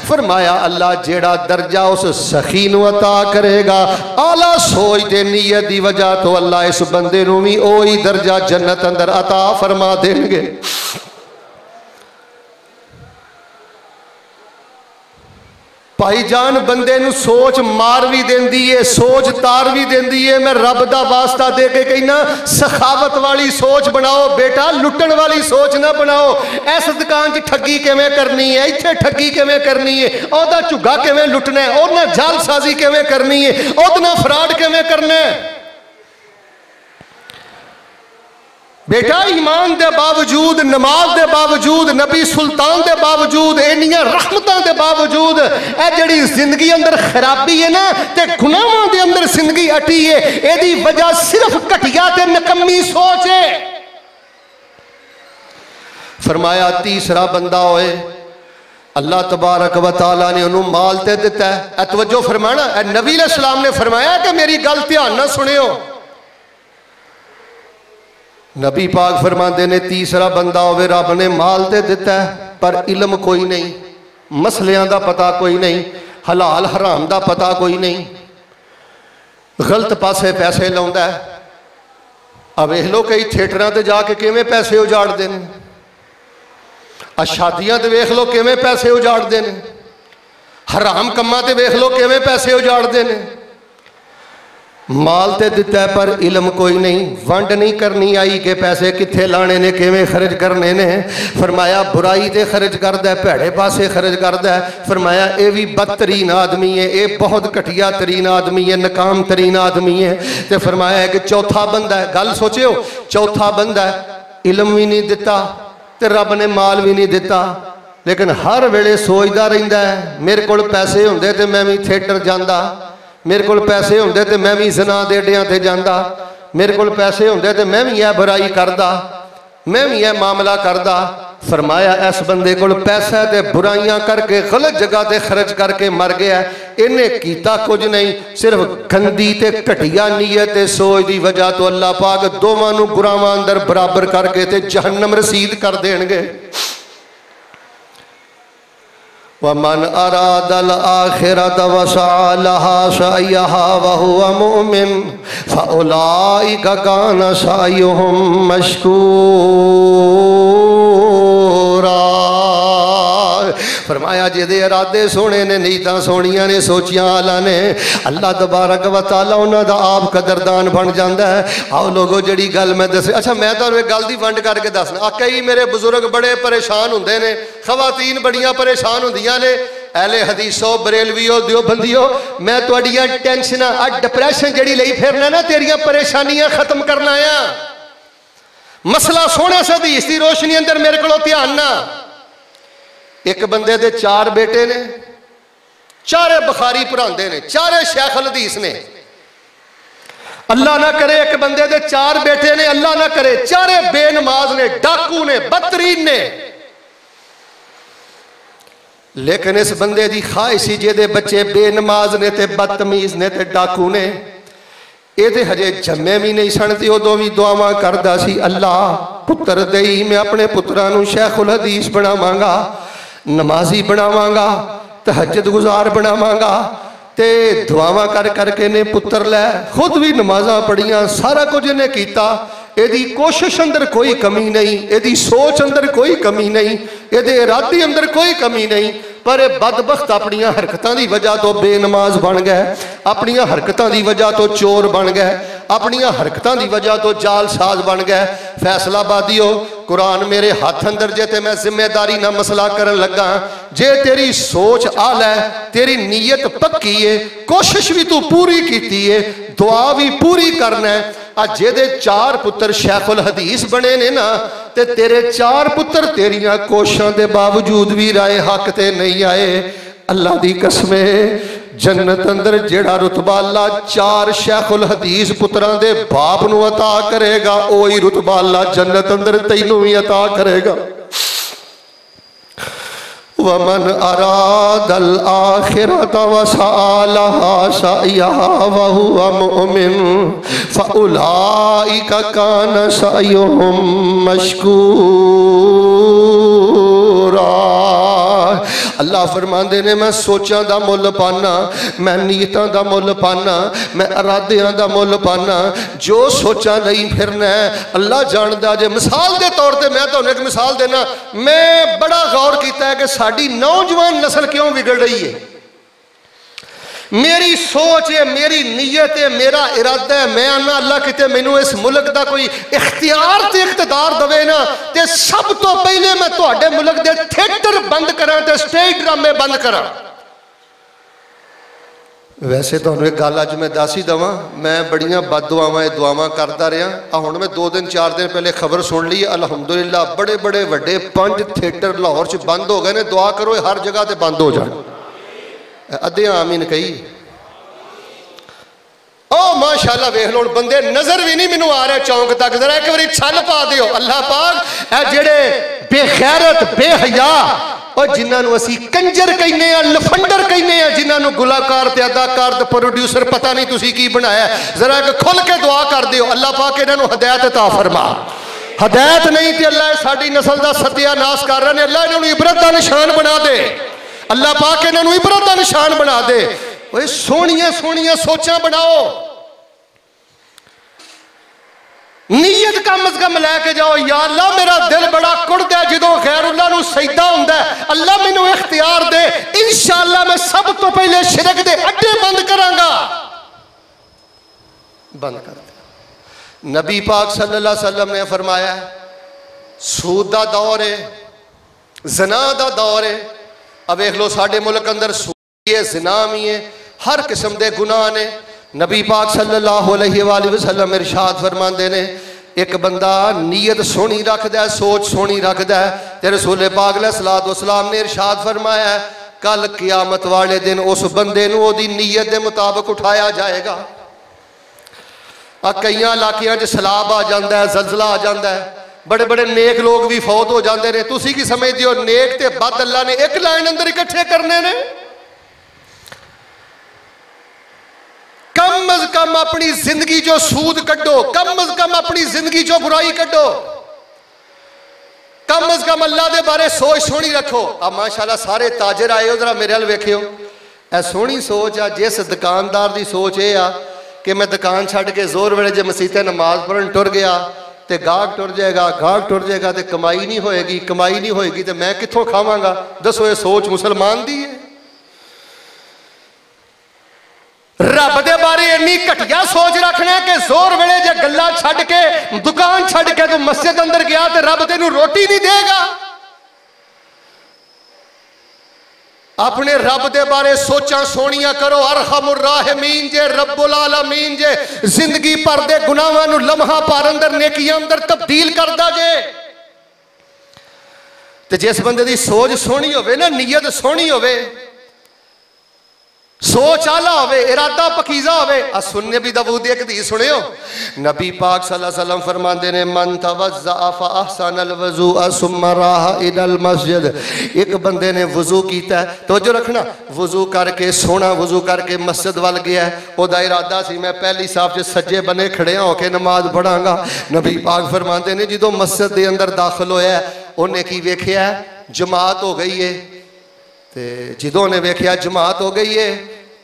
फरमाया अल्लाह जेड़ा दर्जा उस सखी नू अता करेगा आला सोच दे नीयत दी वजह तो अल्लाह इस बंदे नू भी ओही दर्जा जन्नत अंदर अता फरमा देंगे। भाईजान बंदे नू सोच मार भी देंदी है, सोच तार भी देंदी है। मैं रब दा वास्ता दे के कहना सखावत वाली सोच बनाओ बेटा, लुटन वाली सोच ना बनाओ। इस दुकान च ठगी किवें करनी है, इत्थे ठगी किवें करनी है, ओहदा झुग्गा किवें लुटना है, ओहदे नाल जालसाजी किवें करनी है, ओहदे नाल फ्रॉड किवें करना है। बेटा ईमान के बावजूद, नमाज के बावजूद, नबी सुल्तान के बावजूद, इन्नियां रहमतां के बावजूद ए जिहड़ी जिंदगी अंदर खराबी है ना ते गुनाहां दे अंदर जिंदगी अटी है, एदी वजह सिर्फ घटिया ते नकम्मी सोच है। फरमाया तीसरा बंदा होए अल्लाह तबारक व तआला ने उन्होंने माल ते दिता है। तवज्जो फरमाना, नबी अलैहि सलाम ने फरमाया कि मेरी गल ध्यान ना सुनियो। नबी पाक फरमाते ने तीसरा बंदा होवे रब ने माल ते दिता है पर इल्म कोई नहीं, मसलियां दा पता कोई नहीं, हलाल हराम दा पता कोई नहीं, गलत पासे पैसे लाउंदा है। अब वेख लो कई थिएटरां ते जाके किवें पैसे उजाड़दे ने, शादियां ते वेख लो किवें पैसे उजाड़दे ने, हराम कम्मां ते वेख लो किवें पैसे उजाड़दे ने। माल ते दिता है पर इल्म कोई नहीं, वंड नहीं करनी आई कि पैसे कित्थे लाने ने, किवें खर्च करने ने। फरमाया बुराई ते खर्च करदा है, भैड़े पासे खर्च करदा है। फरमाया ये भी बदतरीन आदमी है, ये बहुत घटिया तरीन आदमी है, नकाम तरीन आदमी है। तो फरमाया कि चौथा बंदा है, गल सोचियो, चौथा बंदा है इल्म भी नहीं दिता ते रब ने माल भी नहीं दिता, लेकिन हर वेले सोचदा रहिंदा है मेरे कोल पैसे हुंदे ते मैं भी थिएटर जांदा, मेरे को पैसे होंदे ते मैं भी ज़ना दे अड्डियां ते जांदा, मेरे को पैसे होंदे ते मैं भी यह बुराई करदा, मैं भी यह मामला करदा। फरमाया इस बंदे को पैसा ते बुराइयां करके गलत जगह ते खर्च करके मर गया, इन्हें कीता कुछ नहीं, सिर्फ गंदी ते घटिया नीयत ते सोच की वजह तो अल्लाह पाक दोवां नूं गुनाहां अंदर बराबर करके ते जहन्नम रसीद कर देणगे। वमन अरादल आखिरत वसअलहा सअयहा वहुवा मुमिन फउलाइका कान सअयुहुम मशकूरा। फरमाया जिहदे इरादे सोहने ने, नीयतां सोहणियां ने, सोचियां आला ने, अल्लाह तबारक व तआला उन्हां दा आप कदरदान बन जांदा है। आओ लोगो जिहड़ी गल मैं दस, अच्छा मैं तुहानूं एक गल दी वंड करके दसना। कई मेरे बुजुर्ग बड़े परेशान हुंदे ने, खवातीन बड़ियां परेशान हुंदियां ने, अहले हदीसो बरेलवीओ देवबंदियो, मैं तुहाडियां टेंशनां आ डिप्रैशन जिहड़ी लई फिरना ना, तेरियां परेशानियां खत्म करना आया। मसला सोहना हदीस दी रोशनी अंदर मेरे कोलों ध्यान ना। एक बंदे दे चार बेटे ने, चारे बुखारी पढ़ाते ने, चारे शेख अल हदीस ने। अल्लाह ना करे एक बंदे दे चार बेटे ने, अल्लाह ना करे चारे बेनमाज ने, डाकू ने, बदतरीन ने। लेकिन इस बंदे की ख्वाहिश ही जेदे बच्चे बेनमाज ने ते बदतमीज ने ते डाकू ने, ये हजे जम्मे भी नहीं सन ते उदों भी दुआवां करदा सी अल्लाह पुत्र देई, मैं अपने पुत्रां नूं शेख उल हदीस बनावांगा, नमाजी बनावांगा, तहज्जुद गुजार बनावांगा। ते दुआवां कर करके ने पुत्र लै, खुद भी नमाजा पढ़ियां, सारा कुछ इन्हें किया। यदी कोशिश अंदर कोई कमी नहीं, यदी सोच अंदर कोई कमी नहीं, ये इरादे अंदर कोई कमी नहीं, पर बदबख्त अपनिया हरकतों की वजह तो बेनमाज बन गए, अपनिया हरकतों की वजह तो चोर बन गए, अपनिया हरकतों की वजह तो जालसाज बन गए। फैसलाबादियों कुरान मेरे हाथ अंदर जे ते मैं जिम्मेदारी ना मसला करन लगा, जे तेरी सोच आला है, तेरी नीयत पक्की है, कोशिश भी तू पूरी की है, दुआ भी पूरी करना है। आज जेदे चार पुत्र शेख उल हदीस बने ने ना, ते तेरे चार पुत्र तेरिया कोशिशों के बावजूद भी राय हक ते नहीं आए। अल्लाह दी कसम जन्नत अंदर जेड़ा रुतबा अल्लाह 4 शेखुल हदीस पुत्रां दे बाप नूं अता करेगा, वही रुतबा अल्लाह जन्नत अंदर तैनूं भी अता करेगा। वमन अरादल आखिरत वसअलहा सअयहा वहुवा मुमिन फउलाइका कान सअयुहुम मशकूरा। अल्लाह फरमाते ने मैं सोचां दा मुल पाना, मैं नीयतां दा मुल पाना, मैं इरादियां दा मुल पाना। जो सोचा नहीं फिरना अल्लाह जानदा। जे मिसाल के तौर पर मैं तुहानूं एक मिसाल देना, मैं बड़ा गौर किया है कि साडी नौजवान नस्ल क्यों बिगड़ रही है। मेरी सोच है, मेरी नीयत है, मेरा इरादा है, मैं आना अल्लाह किते मैनू इस मुल्क का कोई इख्तियार ते इख्तिदार दवे ना, ते सब तो पहले मैं तुहाडे मुल्क दे थिएटर बंद करा ते स्टेज ड्रामे बंद करा। वैसे तुहानूं एक गल अज मैं दस ही दवां, मैं बड़ियां बददुआवां दुआवां करता रहा। हुण मैं 2 दिन 4 दिन पहले खबर सुन ली, अलहमदुलिल्लाह बड़े बड़े वड्डे 5 थिएटर लाहौर च बंद हो गए ने। दुआ करो हर जगह ते बंद हो जाए। अद्धे आमीन कही। ओ माशाअल्लाह वेख लो बंदे नजर भी नहीं मैनू आ रहे चौंक तक, जरा एक बारी छल पा दियो। अल्लाह पाक ए जेड़े बेखैरत बेहया और जिन्होंने असी कंजर कहने लफंडर कहने, जिन्होंने गुलाकार ते अदाकार ते प्रोड्यूसर पता नहीं तुसी की बनाया, जरा एक खुल के दुआ कर दियो अल्लाह पाक इन्होंने हदायत अता फरमा। हदायत नहीं तो अल्लाह साडी नस्ल का सत्यानाश कर रहे हैं। अल्लाह इन्होंने इबरत का निशान बना दे, अल्लाह पाक इन्होंने इबरत का निशान बना दे। ओए सोहणियां सोहणियां सोचां बनाओ, नीयत कम अज कम लैके जाओ। या अल्लाह मेरा दिल बड़ा कुड़दा है जो गैरुल्लाह नूं सजदा हुंदा है, अल्लाह मैनू इख्तियार दे, इंशाअल्लाह मैं सब तो पहले शिरक दे अड्डे बंद करांगा। बंद कर दे। नबी पाक सल्लल्लाहु अलैहि वसल्लम ने फरमाया सूद दा दौर है, ज़िना दा दौर है। अब देख लो साडे मुल्क अंदर सूद है, ज़िना भी है, हर किस्म के गुनाह ने। नबी पाक सल्लल्लाहु अलैहि वसल्लम इरशाद फरमाते ने एक बंदा नीयत सोहनी रखता है, सोच सोहनी रखता है, ते रसूल पाक अलैहिस्सलातु वस्सलाम ने इरशाद फरमाया कल क़यामत वाले दिन उस बंदे नूं ओदी नीयत के मुताबिक उठाया जाएगा। कई इलाकों च सैलाब आ जाता है, जलजला आ जाता है, बड़े बड़े नेक लोग भी फौत हो जाते हैं। तुसी की समझते हो नेक ते बद अल्लाह ने एक लाइन अंदर इकट्ठे करने ने। कम अज कम अपनी जिंदगी चो सूद कड्डो, कम अज कम अपनी जिंदगी चो बुराई कड्डो, कम अज कम अल्लाह के बारे सोच सोहनी रखो। अब माशाल्लाह सारे ताजर आए हो, जरा मेरे वाल वेखियो, ए सोहनी सोच आ। जिस दुकानदार की सोच ये आ कि मैं दुकान छड्ड के जोर वेले जे मसीते नमाज पढ़न टुर गया तो गाहक टुर जाएगा, गाहक टुर जाएगा तो कमाई नहीं होएगी, कमाई नहीं होएगी तो मैं कित्थों खावांगा। दसो ये सोच मुसलमान दी है? रब दे बारे इन्नी घटिया सोच रखना कि जोर वेले जे गल्लां छड्ड के दुकान छड्ड के तू मस्जिद अंदर गया तो रब तेनू रोटी नहीं देगा। अपने रब दे बारे सोचा सोहनियां करो। अरहमुर राहिमीन जे, रब्बुल आलमीन जे, जिंदगी भर दे गुनाहां नू लम्हा भर अंदर नेकियां अंदर तब्दील करदा जे। ते जिस बंदे दी सोच सोहनी होवे ना, नीयत सोहनी होवे, सोच आला होवे, इरादा पकीजा होवे। आ सुन्ने भी दाऊद एक हदीस सुनियो, नबी पाक सल्लल्लाहु अलैहि वसल्लम फरमाते ने मन तवज़्ज़अ फ अहसनल वज़ूअ सुम्मा राहा इलल मस्जिद। एक बंदे ने वजू कीता है, तवज्जो रखना, वजू करके सोना वजू करके मस्जिद वाल गया, ओदा इरादा सी मैं पहली साफ च सज्जे बने खड़े होके नमाज पढ़ांगा। नबी पाक फरमाते ने जो मस्जिद के अंदर दाखिल होया उन्हें की वेख्या जमात हो गई है, तो जो ने वेख्या जमात हो गई है,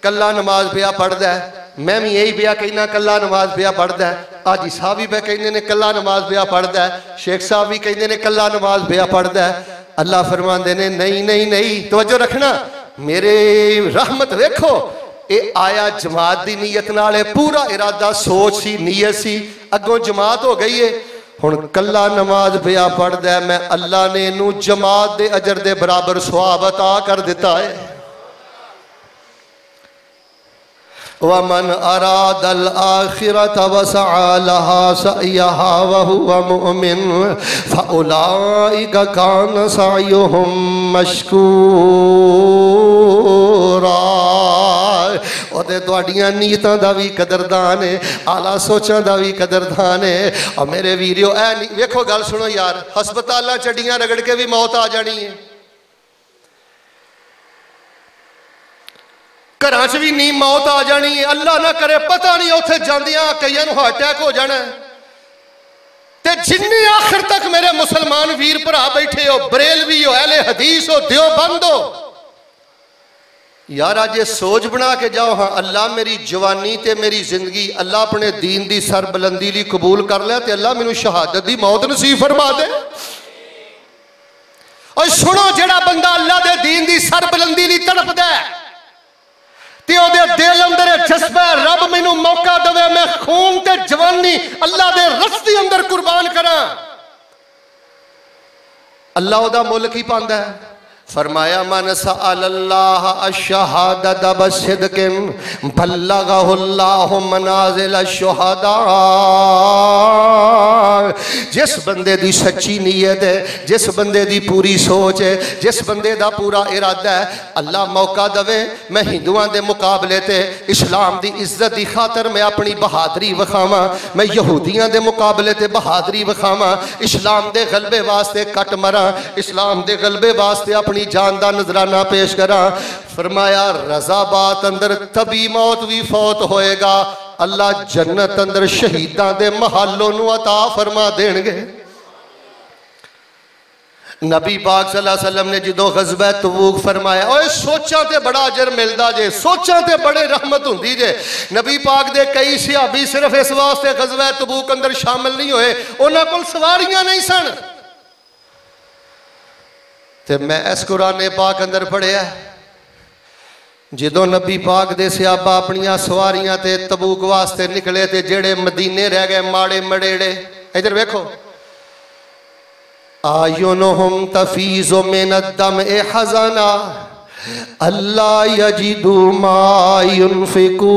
कला नमाज पिया पढ़दा है। मैं भी यही पिया कहना कला नमाज पिया पढ़दा है। हाजी साहब भी पे कहते ने कला नमाज पिया पढ़दा है, शेख साहब भी कहते ने कला नमाज पिया पढ़दा है। अल्लाह फरमाते ने नहीं नहीं नहीं, तवज्जो रखना, मेरे रहमत वेखो, ये आया जमात की नीयत नाल है, पूरा इरादा सोच सी नीयत सी, अगों जमात हो गई है, हुण कला नमाज पिया पढ़दा है। मैं अल्लाह ने इनू जमात दे अजर दे बराबर सवाब अता कर दिता है। वमन अरादल आखिरत वसअ लहा सअयहा वहुवा मुमिन फउलाइका कान सअयुहुम मशकूरा। और तुहाडियां नीयतां दा भी कदरदान है, आला सोचां दा भी कदरदान है। और मेरे वीरियो ऐ नहीं वेखो गल सुनो यार, हस्पतालां चड्डियां रगड़ के भी मौत आ जानी है, घरां च भी नीम मौत आ जानी है। अल्लाह ना करे पता नहीं उत्थे जांदियां कईयां नूं हार्ट अटैक हो जाना। ते जिन्नी आखिर तक मेरे मुसलमान वीर भरा बैठे हो, बरेलवी हो, अहले हदीस हो, देवबंद हो, यार अज ये सोच बना के जाओ, हाँ अल्लाह मेरी जवानी ते मेरी जिंदगी अल्लाह अपने दीन दी सरबुलंदी लई कबूल कर लिया, ते अल्लाह मैनू शहादत दी मौत नसीब फरमा दे। और सुनो, जेड़ा बंदा अल्लाह दे दीन दी सरबुलंदी लई तड़पदा है ते ओदे दिल अंदर जज्बा रब मैनू मौका देवे, मैं खून ते जवानी अल्लाह दे रस्ते अंदर कुर्बान करा, अल्लाह ओदा मुल की पांदा है। फरमाया मन सअलल्लाह अशहादत बसिदकिन बल्लगहुल्लाहु मनाजिल अशहुदा। जिस बंदे दी सच्ची नीयत है, जिस बंदे दी पूरी सोच है, जिस बंदे दा पूरा इरादा है, अल्लाह मौका दवे मैं हिंदुआं दे मुकाबले ते इस्लाम दी इज्जत दी खातर मैं अपनी बहादरी विखावां, मैं यहूदियां दे मुकाबले ते बहादरी विखावां, इस्लाम दे गलबे वास्ते कट मरां, इस्लाम दे गलबे वास्ते अपनी जान दा नजराना पेश करा। फरमाया रज़ाबात अंदर तभी मौत भी फौत होएगा, अल्लाह जन्नत अंदर शहीदां दे महलों नूं अता फरमा देणगे। नबी पाक सल्लल्लाहु अलैहि वसल्लम ने जो गज़वा तबूक फरमाया, ओए सोचां ते बड़ा अजर मिलदा जे, सोचां ते बड़े रहमत हुंदी जे। नबी पाक दे कई सहाबी सिर्फ इस वास्ते गज़वा तबूक अंदर शामिल नहीं होए, उन्हां कोल सवारियां नहीं सन। ते मैं इस कुरान पाक अंदर पढ़िया, जो नबी पाक दे सहाबा अपनिया सवारियां ते तबूक वास्ते निकले, ते जेड़े मदीने रह गए माड़े मड़ेड़े, इधर वेखो, आयुनुहुम तफीज़ु मिनद्दम ए हज़ना अल्लाह यजिदु मा युनफिकून।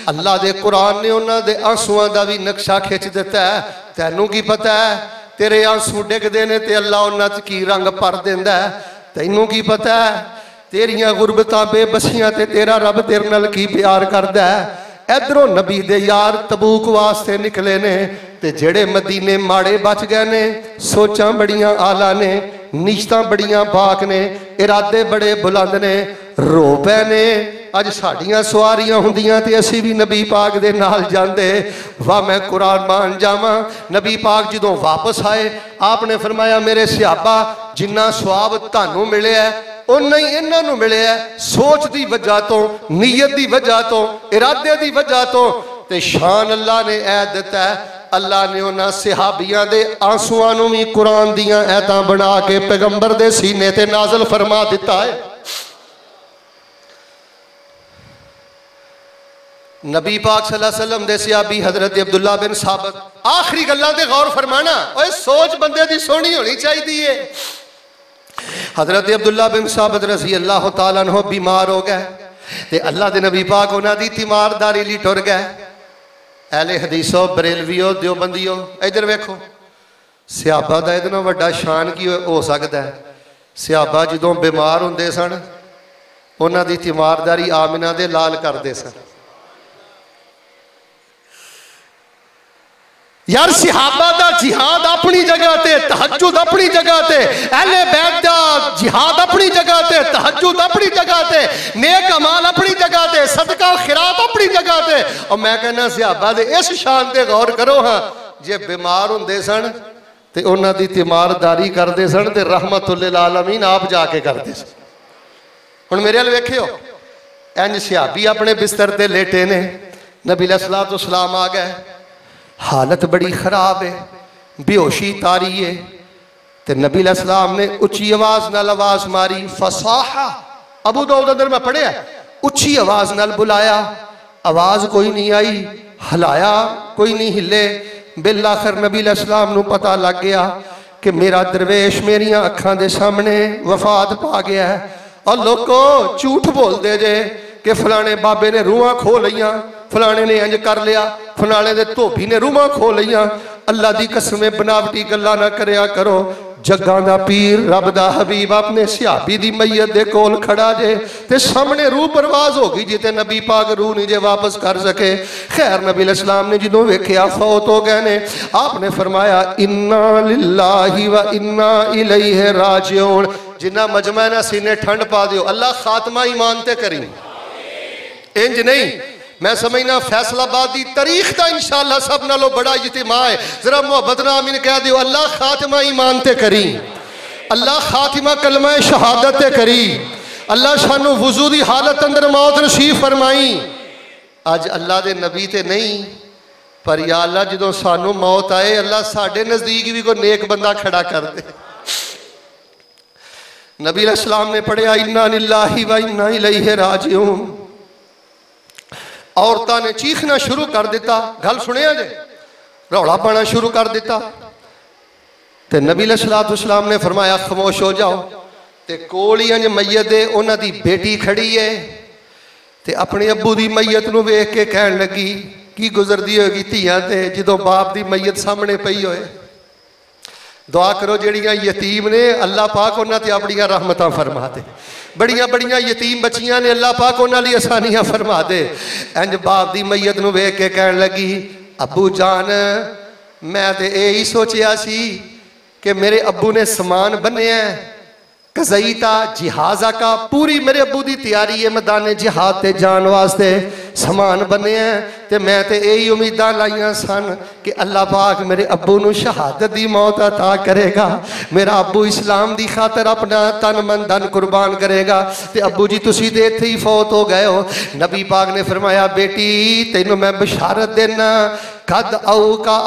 अल्लाह दे कुरान ने उन्हां दे आंसुआं दा भी नक्शा खिंच दिता है। तैनू की पता है तेरे आंसू डिगदे ने ते अल्लाह उन्हां च की रंग भर दिंदा है। तैनू की पता है तेरियां गुरबतां बेबसियां ते तेरा रब तेरे नाल की प्यार करदा है। इधरों नबी दे यार तबूक वास्ते निकले ने, ते जेड़े मदीने माड़े बच गए ने, सोचां बड़ियां आला ने, नीयतां बड़ियां पाक ने, इरादे बड़े बुलंद ने, रो पै ने। अज साड़ियां सवारियां हुंदियां ते असीं भी नबी पाक दे नाल जांदे। वाह मैं कुरान मान जावां, नबी पाक जदों वापस आए आपने फरमाया मेरे सहाबा जिन्ना सवाब तुहानू मिलिया उन्ना ही इन्हां नू मिलिया, सोच दी वजह तो, नीयत दी वजह तो, इरादे दी वजह तो। ते शान अल्लाह ने ऐ दिता है, अल्लाह ने उन्हां सहाबियां दे आंसुआं नू भी कुरान दियां ऐतां बना के पैगंबर दे सीने ते नाज़िल फरमा दिता है। नबी पाक सल्लल्लाहु अलैहि वसल्लम दे सहाबी हजरत अब्दुल्ला बिन साबित, आखिरी गल्लां ते गौर फरमाना, ओए सोच बंदे दी सोहनी होनी चाहिदी है। हजरत अब्दुल्ला बिन साबित रज़ी अल्लाह तआला अन्हु बीमार हो गए, ते अल्लाह दे नबी पाक उन्हां दी तीमारदारी लई टुर गए। अहले हदीसो, बरेलवियो, देवबंदियो, इधर वेखो, सहाबा दा इदे नाल वड्डा शान की हो सकदा है। सहाबा जदों बीमार हुंदे सन उन्हां दी तीमारदारी आमिना दे लाल करदे सन। यार सहाबा दा जिहाद अपनी जगह ते, तहज्जुद अपनी जगह ते, अहले बैत दा जिहाद अपनी जगह ते, तहज्जुद अपनी जगह ते, नेक अमाल अपनी जगह ते, सदका खिरात अपनी जगह ते। और मैं कहना सहाबा दे इस शान ते गौर करो, हाँ जे बीमार हुंदे सन ते उन्हां दी तीमारदारी करदे सन ते रहमतुल लिल आलमीन आप जाके करदे सन। हुण मेरे अल वेखियो, इंज सहाबी अपने बिस्तर ते लेटे ने, नबी अलैहिस्सलातु वस्सलाम आ गए, हालत बड़ी खराब है, बेहोशी तारी है। ते नबी अलैहिस्सलाम ने उच्ची आवाज नाल आवाज मारी, फसाहा, अबू दाऊद अंदर मैं पढ़िया, उच्ची आवाज नाल बुलाया, आवाज कोई नहीं आई, हिलाया कोई नहीं हिले। बिल आखिर नबी अलैहिस्सलाम नू पता लग गया कि मेरा दरवेश मेरियां अखां दे सामने वफात पा गया है। और लोगो झूठ बोलते जे कि फलाने बाबे ने रूहां खो लियां, फलाने ने इंज कर लिया, फलाने दे धोबी ने रूहां खो लियां। अल्लाह दी कसमें बनावटी गल्लां ना करया करो। जग्गां दा पीर रब दा हबीब अपने सिहाबी दी मैयत दे कोल खड़ा जे ते सामने रूह परवाज हो गई जी ते नबी पाक रूह नहीं जे वापस कर सके। खैर नबी इस्लाम ने जो वेख्या फौत हो गए ने, आपने फरमाया इन्ना लिल्लाहि व इन्ना इलैहि राजिऊन। जिन्ना मजमा ना सीने ठंड पा दियो, अल्लाह खात्मा ईमान ते करी। इंज नहीं, मैं समझना फैसलाबाद की तारीख का इंशाअल्लाह सब नालों बड़ा इज्तिमा है। जरा मोहब्बत नाल आमीन कह दियो, अल्लाह खात्मा ईमान ते करी, अल्लाह खात्मा कलमा शहादत ते करी, अल्लाह सानू वुजू दी हालत अंदर मौत नसीब फरमाई। अज अल्लाह दे नबी ते नहीं, पर या अल्लाह जो सानू मौत आए, अल्लाह साडे नजदीक भी कोई नेक बंदा खड़ा कर दे। नबी अलैहिस्सलाम ने पढ़िया इन्ना लिल्लाहि व इन्ना इलैहि राजिऊन। औरतां ने चीखना शुरू कर दिता, गल सुनिया जे, रौला पाना शुरू कर दिता। ते नबी अलैहिस्सलाम ने फरमाया खामोश हो जाओ। ते कोल ही अंज मैयत दे उन्हां दी बेटी खड़ी है, ते अपने अब्बू दी मैयत नूं वेख के कहन लगी की गुजरदी होगी धीआं ते जदों बाप दी मैयत सामने पई होए। दुआ करो जड़ियां यतीम ने, अल्लाह पाक उन्हां ते अपनियां रहमतां फरमा दे। बड़ियां बड़ियां यतीम बच्चियां ने, अल्लाह पाक उन्हां लई आसानियां फरमा दे। इंज बाप दी मैयत नूं वेख के कहन लगी अबू जान, मैं ते यही सोचिया सी कि मेरे अब्बू ने समान बन्निया कज़ईता जिहाजा का, पूरी मेरे अब्बू की तैयारी है मैदान जिहाद ते जान वास्ते, समान बने ते मैं ते यही उम्मीदां लाइया सन कि अल्लाह पाक मेरे अब्बू नूं शहादत दी मौत अता करेगा, मेरा अब्बू इस्लाम दी खातर अपना तन मन धन कुर्बान करेगा। ते अब्बू जी तुसी ते इत्थे ही फौत हो गए हो। नबी पाक ने फरमाया बेटी तैनूं मैं बशारत देना, कद औका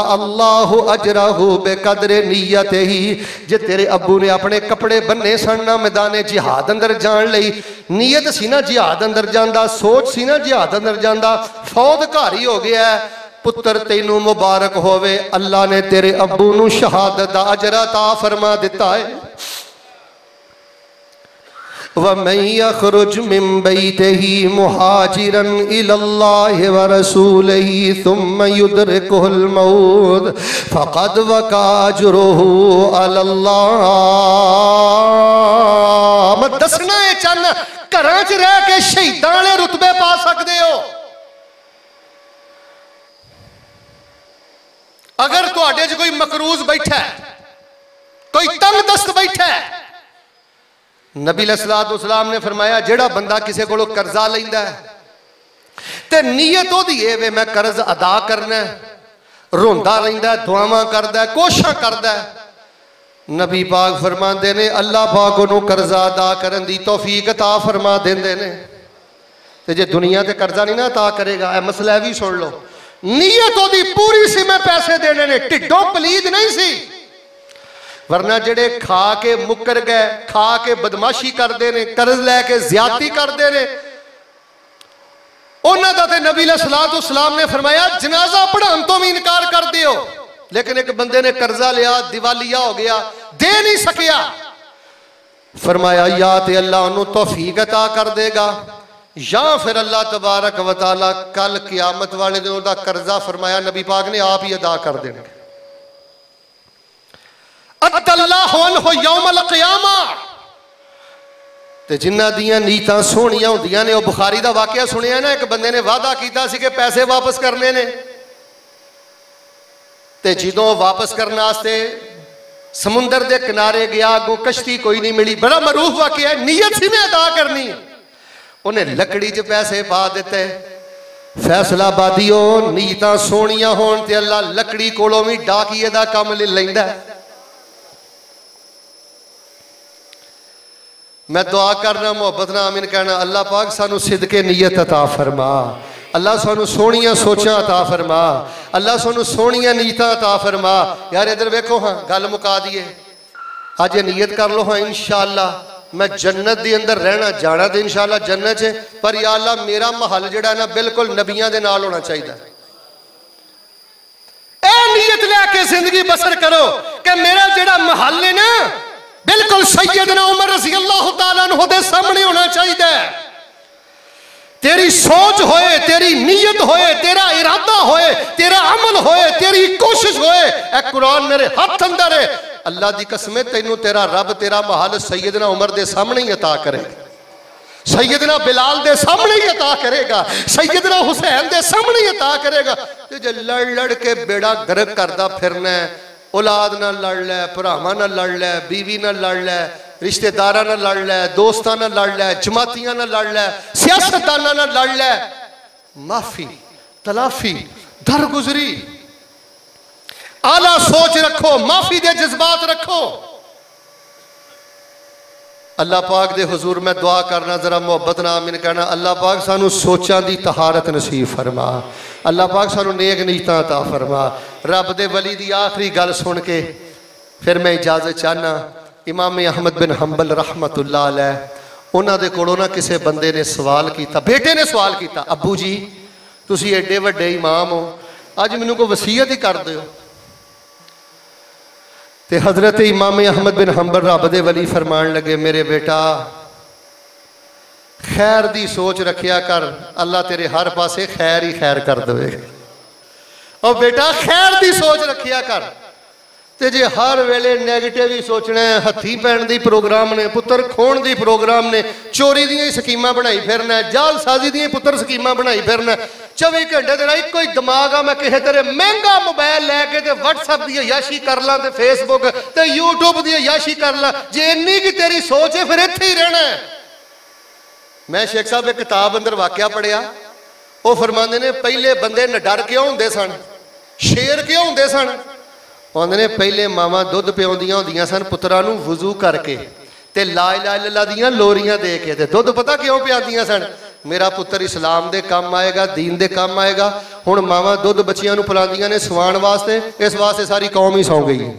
अल्लाहु अजरहु बेकदरे नियतिही। जे तेरे अब्बू ने अपने कपड़े बन्ने सन ना मैदान जिहाद अंदर जान लई, नीयत सी ना जिहाद अंदर जांदा, सोच सी ना जिहाद अंदर जांदा, फौत घर ही हो गया है। पुत्र तैनू मुबारक होवे, अल्लाह ने तेरे अब्बू नू शहादत दा अजर अता फरमा दिता है। वमन यखरुज मिन बैतिही मुहाजिरन इलल्लाहि व रसूलिही सुम्मा युदरिकुहुल मौत फक़द वक़ा अजरुहु अलल्लाह। मैं दसना है चन्न घरां च रह के शहीदां वाले रुतबे पा सकते हो। अगर तुहाडे च कोई मकरूज बैठा है, कोई तंग दस्त बैठा है, नबी अलैहिस्सलाम ने फरमाया जेड़ा बंदा किसी को कर्जा लैंदा है ते नीयत ओदी है वे मैं कर्ज अदा करना, रोंदा रहिंदा, दुआवां करदा, कोशिशां करदा, नबी पाक फरमाते ने अल्लाह पाक उन्होंने कर्जा अदा करन दी तौफीक अता फरमा देंदे ने। ते जे दुनिया ते कर्जा नहीं ना अता करेगा, ए मसला भी सुन लो, नीयत ओदी पूरी सी मैं पैसे देने ने, ढिड्डों पलीद नहीं सी। वरना जेड़े खा के मुकर गए, खा के बदमाशी करते हैं, कर्ज लैके ज्यादती करते हैं, उन्होंने तो नबी अलैहिस्सलाम ने फरमाया जनाजा पढ़ाने तो भी इनकार कर दियो। लेकिन एक बंदे ने कर्जा लिया, दिवालिया हो गया, दे नहीं सकिया, फरमाया या तो अल्लाह उन्होंने तौफीक अता कर देगा या फिर अल्लाह तबारक व तआला कल क़यामत वाले दिन उसका कर्जा फरमाया नबी पाक ने आप ही अदा कर देंगे। जिन्हां दियां नीयतां सोहणियां हुंदियां ने, बुखारी दा वाकया सुनिया ना, एक बंदे ने वादा कीता सी कि पैसे वापस करने ने, ते जदों वापस करने वास्ते समुंदर के किनारे गया, अगों कश्ती कोई नहीं मिली, बड़ा मरूफ वाकया है, नीयत सी मैं अदा करनी, उन्हें लकड़ी च पैसे पा दिते। फैसलाबादियों नीयतां सोहणियां होण ते अल्लाह लकड़ी कोलों भी डाकिए दा काम ले लैंदा है। मैं दुआ करना मोहब्बत नाल आमीन कहना, अल्लाह पाक सानू सिदके नीयत अता फरमा, अल्लाह सानू सोहणियां सोचां अता फरमा, अल्लाह सानू सोहणियां नीयतां अता फरमा। यार इधर वेखो, हाँ गल मुका दिए, अज नीयत कर लो, हाँ इंशाअल्लाह मैं जन्नत दे अंदर रहना, जाना तो इंशाअल्लाह जन्नत है, पर या अल्लाह मेरा महल जिहड़ा ना बिल्कुल नबियां दे नाल होना चाहिए। ए नीयत लैके जिंदगी बसर करो कि मेरा जिहड़ा महल है ना बिल्कुल सैयदना उमर रज़ी अल्लाह तआला अन्हु दे सामने होना चाहिए। तेरी सोच होए, तेरी नीयत होए, तेरा इरादा होए, तेरा अमल होए, तेरी कोशिश होए, ए कुरान मेरे हाथ अंदर है। अल्लाह दी कसम तेनू तेरा रब तेरा महल सैयदना उमर दे सामने ही अता करेगा, सैयदना बिलाल दे सामने ही अता करेगा, सैयदना हुसैन दे सामने ही अता करेगा। ते जे लड़ लड़ के बेड़ा गर्क करदा फिरना है, औलाद ना लड़ लै, भरावां ना लड़ लै, बीवी ना लड़ लै, रिश्तेदारां ना लड़ लै, दोस्तां ना लड़ लै, जमातियां ना लड़ लै, सियासतदानां ना लड़ लै, माफी तलाफी दरगुजरी, आला सोच रखो, माफी दे जज्बात रखो। अल्लाह पाक दे हुजूर मैं दुआ करना, जरा मोहब्बत नाल मैंने कहना, अल्लाह पाक सानू सोचां दी तहारत नसीब फरमा, अल्लाह पाक सानू नेक नीयतां अता फरमा। रब दे वली दी आखिरी गल सुन के फिर मैं इजाजत चाहना। इमाम अहमद बिन हंबल रहमतुल्लाह अलैह, उन्हां दे कोलों ना किसी बंदे ने सवाल किया, बेटे ने सवाल किया, अब्बू जी तुसी एडे वड्डे इमाम हो, अज मैनू कोई वसीयत ही कर दो। ते हजरत इमाम अहमद बिन हंबल रब दे वली फरमान लगे, मेरे बेटा खैर दी सोच रखिया कर, अल्लाह तेरे हर पासे खैर ही खैर कर देगा। और बेटा खैर दी सोच रखिया कर, ते जे हर वेले नैगेटिव ही सोचना है, हथी पैण दी प्रोग्राम ने, पुत्र खोण दी प्रोग्राम ने, चोरी दी स्कीमां बनाई फिरना है, जालसाजी दी पुत्र स्कीमां बनाई फिरना है, 24 घंटे तेरा एक ही दिमाग आ, मैं किसी तेरे महंगा मोबाइल लैके ते व्हाट्सएप दी अयाशी कर ला, ते फेसबुक ते यूट्यूब दी अयाशी कर ला, जे इन्नी की तेरी सोच है फिर इत्थे ही रहना है। मैं शेख साहब एक किताब अंदर वाकया पढ़िया, वो फरमाते ने पहले बंदे निडर क्यों होंदे सन, शेर क्यों होंदे सन। आंदे ने पहले मावां दुध पिआउंदियां होंदियां सन पुत्तरां नूं वुजू करके, ते ला इलाहा इल्लल्लाह दियां लोरियां दे के, ते दुध पता क्यों पिआंदियां सन, मेरा पुत्र इस्लाम दे काम आएगा, दीन दे काम आएगा। हुण मावां दुध बच्चियां नूं पिलांदियां ने सवाण वास्ते, इस वास्ते सारी कौम ही सौ गई है।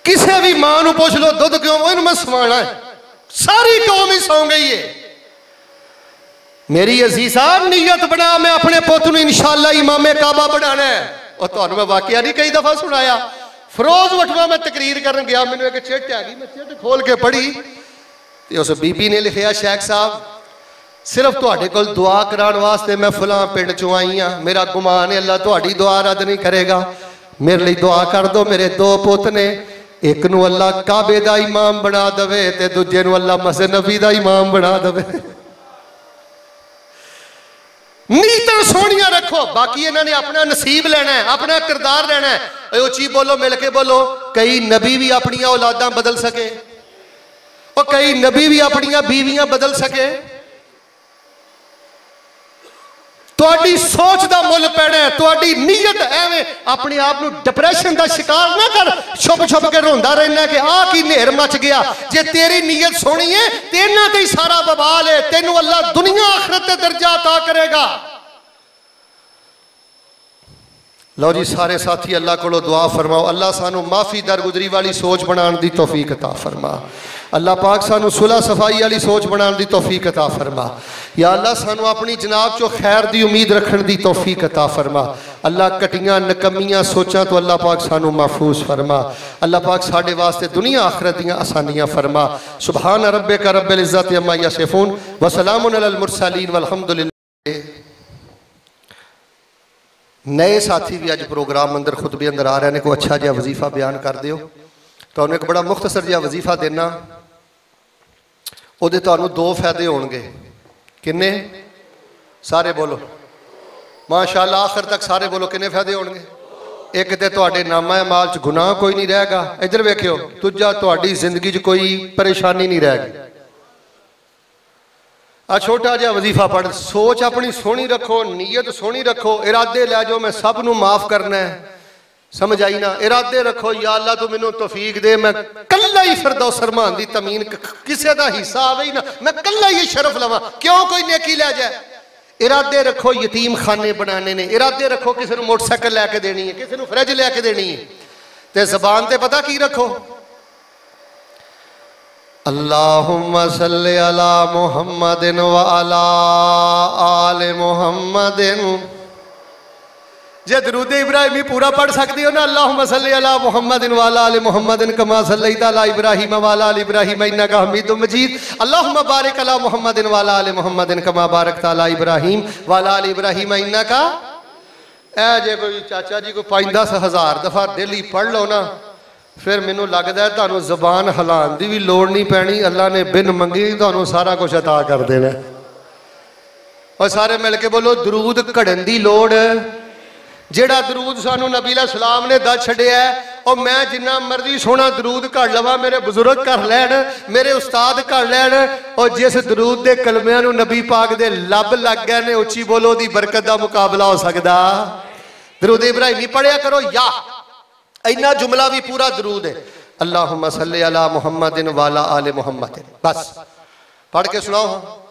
किसी भी मां नूं पुछ लो दुध क्यों, इहनूं मैं सवाणा है, सारी कौम ही सौ गई है। मेरी अजीजा नीयत बना, मैं अपने पुत्र नूं इंशाअल्लाह इमामे काबा बनाना है। और तुहानूं मैं वाकया नहीं कई दफा सुनाया, फरोज वटवा मैं तकरीर करन गया, मैनूं एक चिट आ गई, मैं चिट खोल के पढ़ी ते उस बीबी ने लिखिया, शेख साहब सिर्फ तुहाडे कोल दुआ कराने वास्ते मैं फलां पिंड चों आई हाँ, मेरा गुमान है अल्लाह तुहाडी दुआ रद्द नहीं करेगा, मेरे लिए दुआ कर दो। मेरे दो पुत ने, एक नूं अल्लाह काबे दा इमाम बना दवे ते दूजे नूं अल्लाह मस्जिद नबी दा इमाम बना दवे। नीयतां सोहणियां रखो, बाकी इन्हां ने अपना नसीब लेना है, अपना किरदार लेना है। उची बोलो, मिल के बोलो। कई नबी भी अपनी औलादां बदल सके, और कई नबी भी अपनी बीवियां बदल सके। तुहाडी सोच दा मुल पैना है, तुहाडी नीयत एवें अपने आप नूं डिप्रेशन दा शिकार ना कर, छुप छुप के रोंदा रहना कि आ की नेर मच गया। जे तेरी नीयत सोहनी है ते इन्हां ते ही सारा बवाल है, तेनू अल्लाह दुनिया आखिरत ते दर्जा अता करेगा। लो जी सारे साथी अल्लाह कोलों दुआ फरमाओ, अल्लाह सानू माफ़ी दरगुजरी वाली सोच बनाने दी तौफीक अता फरमा। अल्लाह पाक सानू सुलह सफाई वाली सोच बनाने दी तौफीक अता फरमा। या अल्लाह सानू अपनी जनाब चो खैर दी उम्मीद रखने दी तौफीक अता फरमा। अल्लाह कटियां नकमियां सोचां तो अल्लाह पाक सानू महफूज फरमा। अल्लाह पाक साडे वास्ते दुनिया आखिरत दियां आसानियां फरमा। सुबहान रब्बिका रब्बिल इज्जति अम्मा यसिफून व सलामुन अलल मुरसलीन वल्हम्दुलिल्लाह। नए साथी भी अज प्रोग्राम अंदर खुतबे अंदर आ रहे हैं, कोई अच्छा जिहा वजीफा बयान कर दिओ। तो एक बड़ा मुख्तसर जिहा वजीफा देना, उहदे तुहानूं दो फायदे होणगे। किन्ने? सारे बोलो माशाअल्लाह, आखिर तक सारे बोलो किन्ने फायदे होणगे। एक तो तुहाडे नामा अमाल च गुनाह कोई नहीं रहेगा, इधर वेखियो। दूजा तुहाडी जिंदगी च कोई परेशानी नहीं रहेगी। आ छोटा जिहा वजीफा पढ़, सोच अपनी सोहनी रखो, नीयत सोहनी रखो, इरादे लै जाओ मैं सब नूं माफ करना है। समझ आई ना? इरादे रखो, या अल्लाह तू मैनू तौफीक दे, मैं कल्ला ही फिरदौस रहमान दी तमीन, किसी का हिस्सा आवे ही ना, मैं कल्ला ही शरफ लवां, क्यों कोई नेकी लै जाए। इरादे रखो यतीम खाने बनाने ने, इरादे रखो किसी नूं मोटरसाइकिल लैके देनी है, किसी नूं फ्रिज लैके देनी है। ते ज़बान ते पता की रखो, अल्लाहुम्मा सल्ली अला मुहम्मदिन व अला आले मुहम्मदिन। जे दरूद इब्राहिमी पूरा पढ़ सकती हो ना, अल्लाहुम्मा सल्ली अला मुहम्मदिन वाला आले मुहम्मदिन कमा सल्लैता अला इब्राहीम वाला आले इब्राहीम इन्नका हमीदुम मजीद, अल्लाहुम्मा बारिक अला मुहम्मदिन वाला आले मुहम्मदिन कमा बारकता अला इब्राहीम वाला आले इब्राहीम इन्नका। ए जे कोई चाचा जी को 5-10 हज़ार दफा डेली पढ़ लो ना, फिर मैनू लगता है तुहानू जबान हिलाउण दी भी लोड़ नहीं पैनी, अल्लाह ने बिन मंगी तुहानू सारा कुछ अता कर देना। और सारे मिल के बोलो दरूद घड़न दी लोड़। जेड़ा दरूद सानू नबी सलाम ने दस छड़िया है, और मैं जिन्ना मर्जी सोहना दरूद घड़ लवा, मेरे बुजुर्ग कर लैन, मेरे उस्ताद कर लैन, और जिस दरूद के कलमियां नू नबी पाक दे लब लग गए ने, उची बोलो दी बरकत का मुकाबला हो सकता। दरूद इब्राहिमी पढ़िया करो, या इन्ना जुमला भी पूरा दरूद है, अल्लाहुम्मा सल्ली अला मुहम्मदिन वाला आले मुहम्मदिन, बस पढ़ के सुनाओ।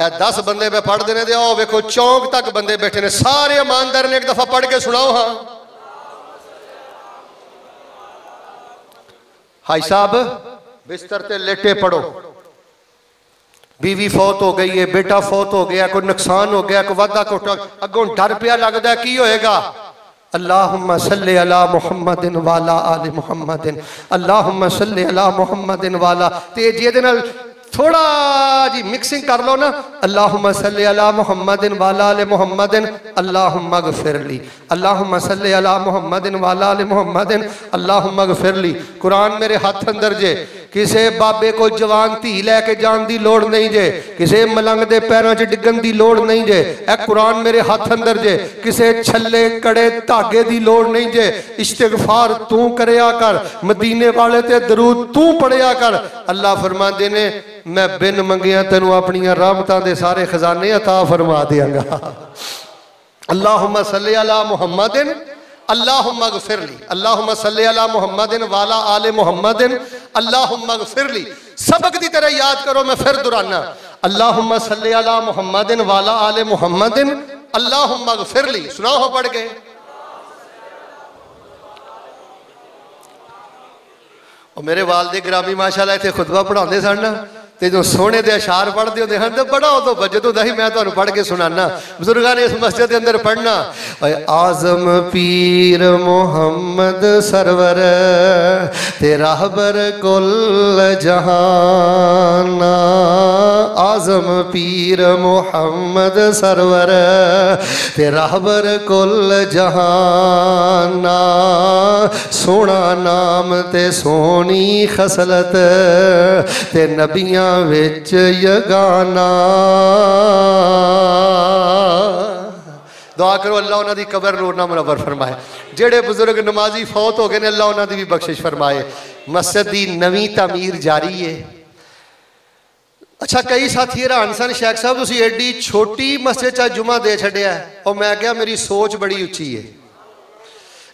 10 बंदे मैं पढ़ देने दे, आओ वेखो चौंक तक बंदे बैठे ने, सारे ईमानदार ने एक दफा पढ़ के सुनाओ। हाँ हाई साहब बिस्तर ते लेटे पढ़ो, बीवी फौत हो गई है, बेटा फौत हो गया, कोई नुकसान हो गया, कोई वादा कोटा अगों डर पिया लगता की होएगा। अल्लाहुम्मा सल्ली अला मुहम्मदिन वाला आले मुहम्मदिन, अल्लाहुम्मा सल्ली अला मुहम्मदिन वाला, ते जिहदे नाल थोड़ा जी मिक्सिंग कर लो ना, अल्लाहुम्मा सल्ली अला मुहम्मदिन वाला आले मुहम्मदिन अल्लाहुम्मा गफिरली, अल्लाहुम्मा सल्ली अला मुहम्मदिन वाला आले मुहम्मदिन अल्लाहुम्मा गफिरली। कुरान मेरे हाथ अंदर जे, किसी बाबे को जवान धी लैके जान की लोड़ नहीं जे, किसी मलंग के पैरों च डिगन की लोड़ नहीं जे, ए कुरान मेरे हाथ अंदर जे, किसी छले कड़े धागे की लोड़ नहीं जे, इस्तिगफार तू करया कर, मदीने वाले ते दरूद तू पढ़िया कर। अल्लाह फरमाते ने मैं बिन मंगिया तेनू अपनी रहमतां दे सारे खजाने अता फरमा देंगा। अल्लाहुम्मा सल्ली अला मुहम्मदिन अल्लाहुम्मा गफिरली, अल्लाहुम्मा सल्ली अला मुहम्मदिन वाला आले मुहम्मदिन अल्लाहुम्मा गफिरली। सबक की तरह याद करो, मैं फिर दोहराना, अल्लाहुम्मा सल्ली अला मुहम्मदिन वाला आले मुहम्मदिन अल्लाहुम्मा गफिरली। सुनाओ पढ़ के। और मेरे वालिद गिरामी माशाअल्लाह इत्थे खुतबा पढ़ाते सन ना, ते जो सोने दे अशार पढ़ते होंदे हैं तो बड़ा उदों बजट होंदा सी। मैं तुहानू पढ़ के सुनाना, बुजुर्गां ने इस मस्जिद के अंदर पढ़ना, आजम पीर मुहम्मद सरवर ते रहबर कुल जहाना, आजम पीर मुहम्मद सरवर ते रहबर कुल जहाना, सोना नाम ते सोनी खसलत ते नबियां विच यगाना। दुआ करो अल्लाह उन्हां दी कबर नूर नाल मुनव्वर फरमाए। जेड़े बुजुर्ग नमाजी फौत हो गए ने, अल्लाह उन्हां दी भी बख्शिश फरमाए। मस्जिद दी नवी तामीर जारी है। अच्छा, कई साथी हैरान सन, शेख साहब तुसीं एडी छोटी मस्जिद च जुमा दे छड्डिया है। और मैं क्या, मेरी सोच बड़ी उच्ची है।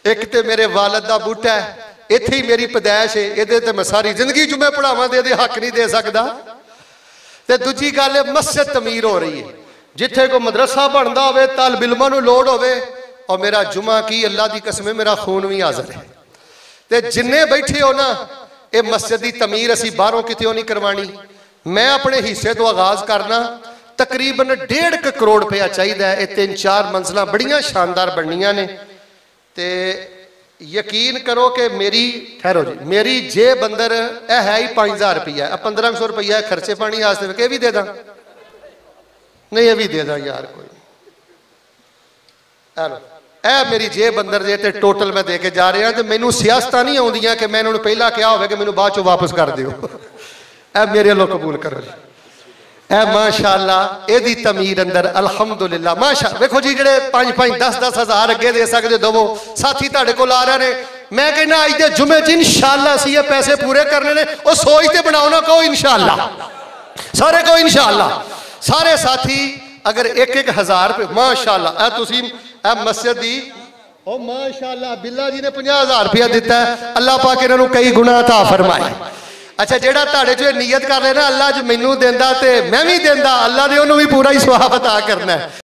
एक तो मेरे वालिद दा बूटा है, इत्थे ही मेरी पैदाइश है, ये तो मैं सारी जिंदगी जुमे पढ़ावां दे हक नहीं दे सकता। ते दूजी गल मस्जिद तमीर हो रही है, जिथे कोई मदरसा बनता हो, तलब इल्मां नूं लोड़ होवे, और मेरा जुमा की अल्लाह की कसम मेरा खून भी हाज़िर है। ते जिन्ने बैठे हो ना, ये मस्जिद की तमीर असीं बाहरों कितों नहीं करवानी। मैं अपने हिस्से तो आगाज करना, तकरीबन 1.5 करोड़ रुपया चाहिए। ये 3-4 मंजिल बड़ियां शानदार बननियां ने। ते यकीन करो कि मेरी, ठहरो जी, मेरी जेब अंदर है ही 5000 रुपया, 1500 रुपया खर्चे पानी वास्ते, के भी दे दा? नहीं, ये भी दे दा यार, कोई ए मेरी जेब अंदर जे, ते टोटल मैं दे के जा रहा। तो मैनू सियासत नहीं आउंदियां कि मैं इन्होंने पहला कहा होवे कि मैनू बाद चों वापस कर दिओ। ए मेरे लो कबूल करो जी। ए माशाअल्लाह एदी तमीर अंदर अल्हम्दुलिल्लाह माशा। देखो जी, जेडे 5-5 10-10 हज़ार अगे दे सकते दवो। साथी तुहाडे कोल आ रहे ने, मैं कहना अज दे जुमे च इंशाअल्लाह असीं ये पैसे पूरे करने ने। ओ सोच ते बनाओ ना, कहो इंशाअल्लाह, सारे को इंशाअल्लाह। सारे साथी अगर 1-1 हज़ार रुपये माशाअल्लाह, ए तुसीं ए मस्जिद दी, ओ माशाअल्लाह बिल्ला जी ने 50,000 रुपया दिता है। अल्लाह पाक इन्हां नूं कई गुना अता फरमाए। अच्छा, जेड़ा तुहाडे चो नीयत कर लेना अल्लाह ज मैनू देंदा ते मैं भी देंदा, अल्लाह ने उन्होंने भी पूरा ही सवाब अता करना है।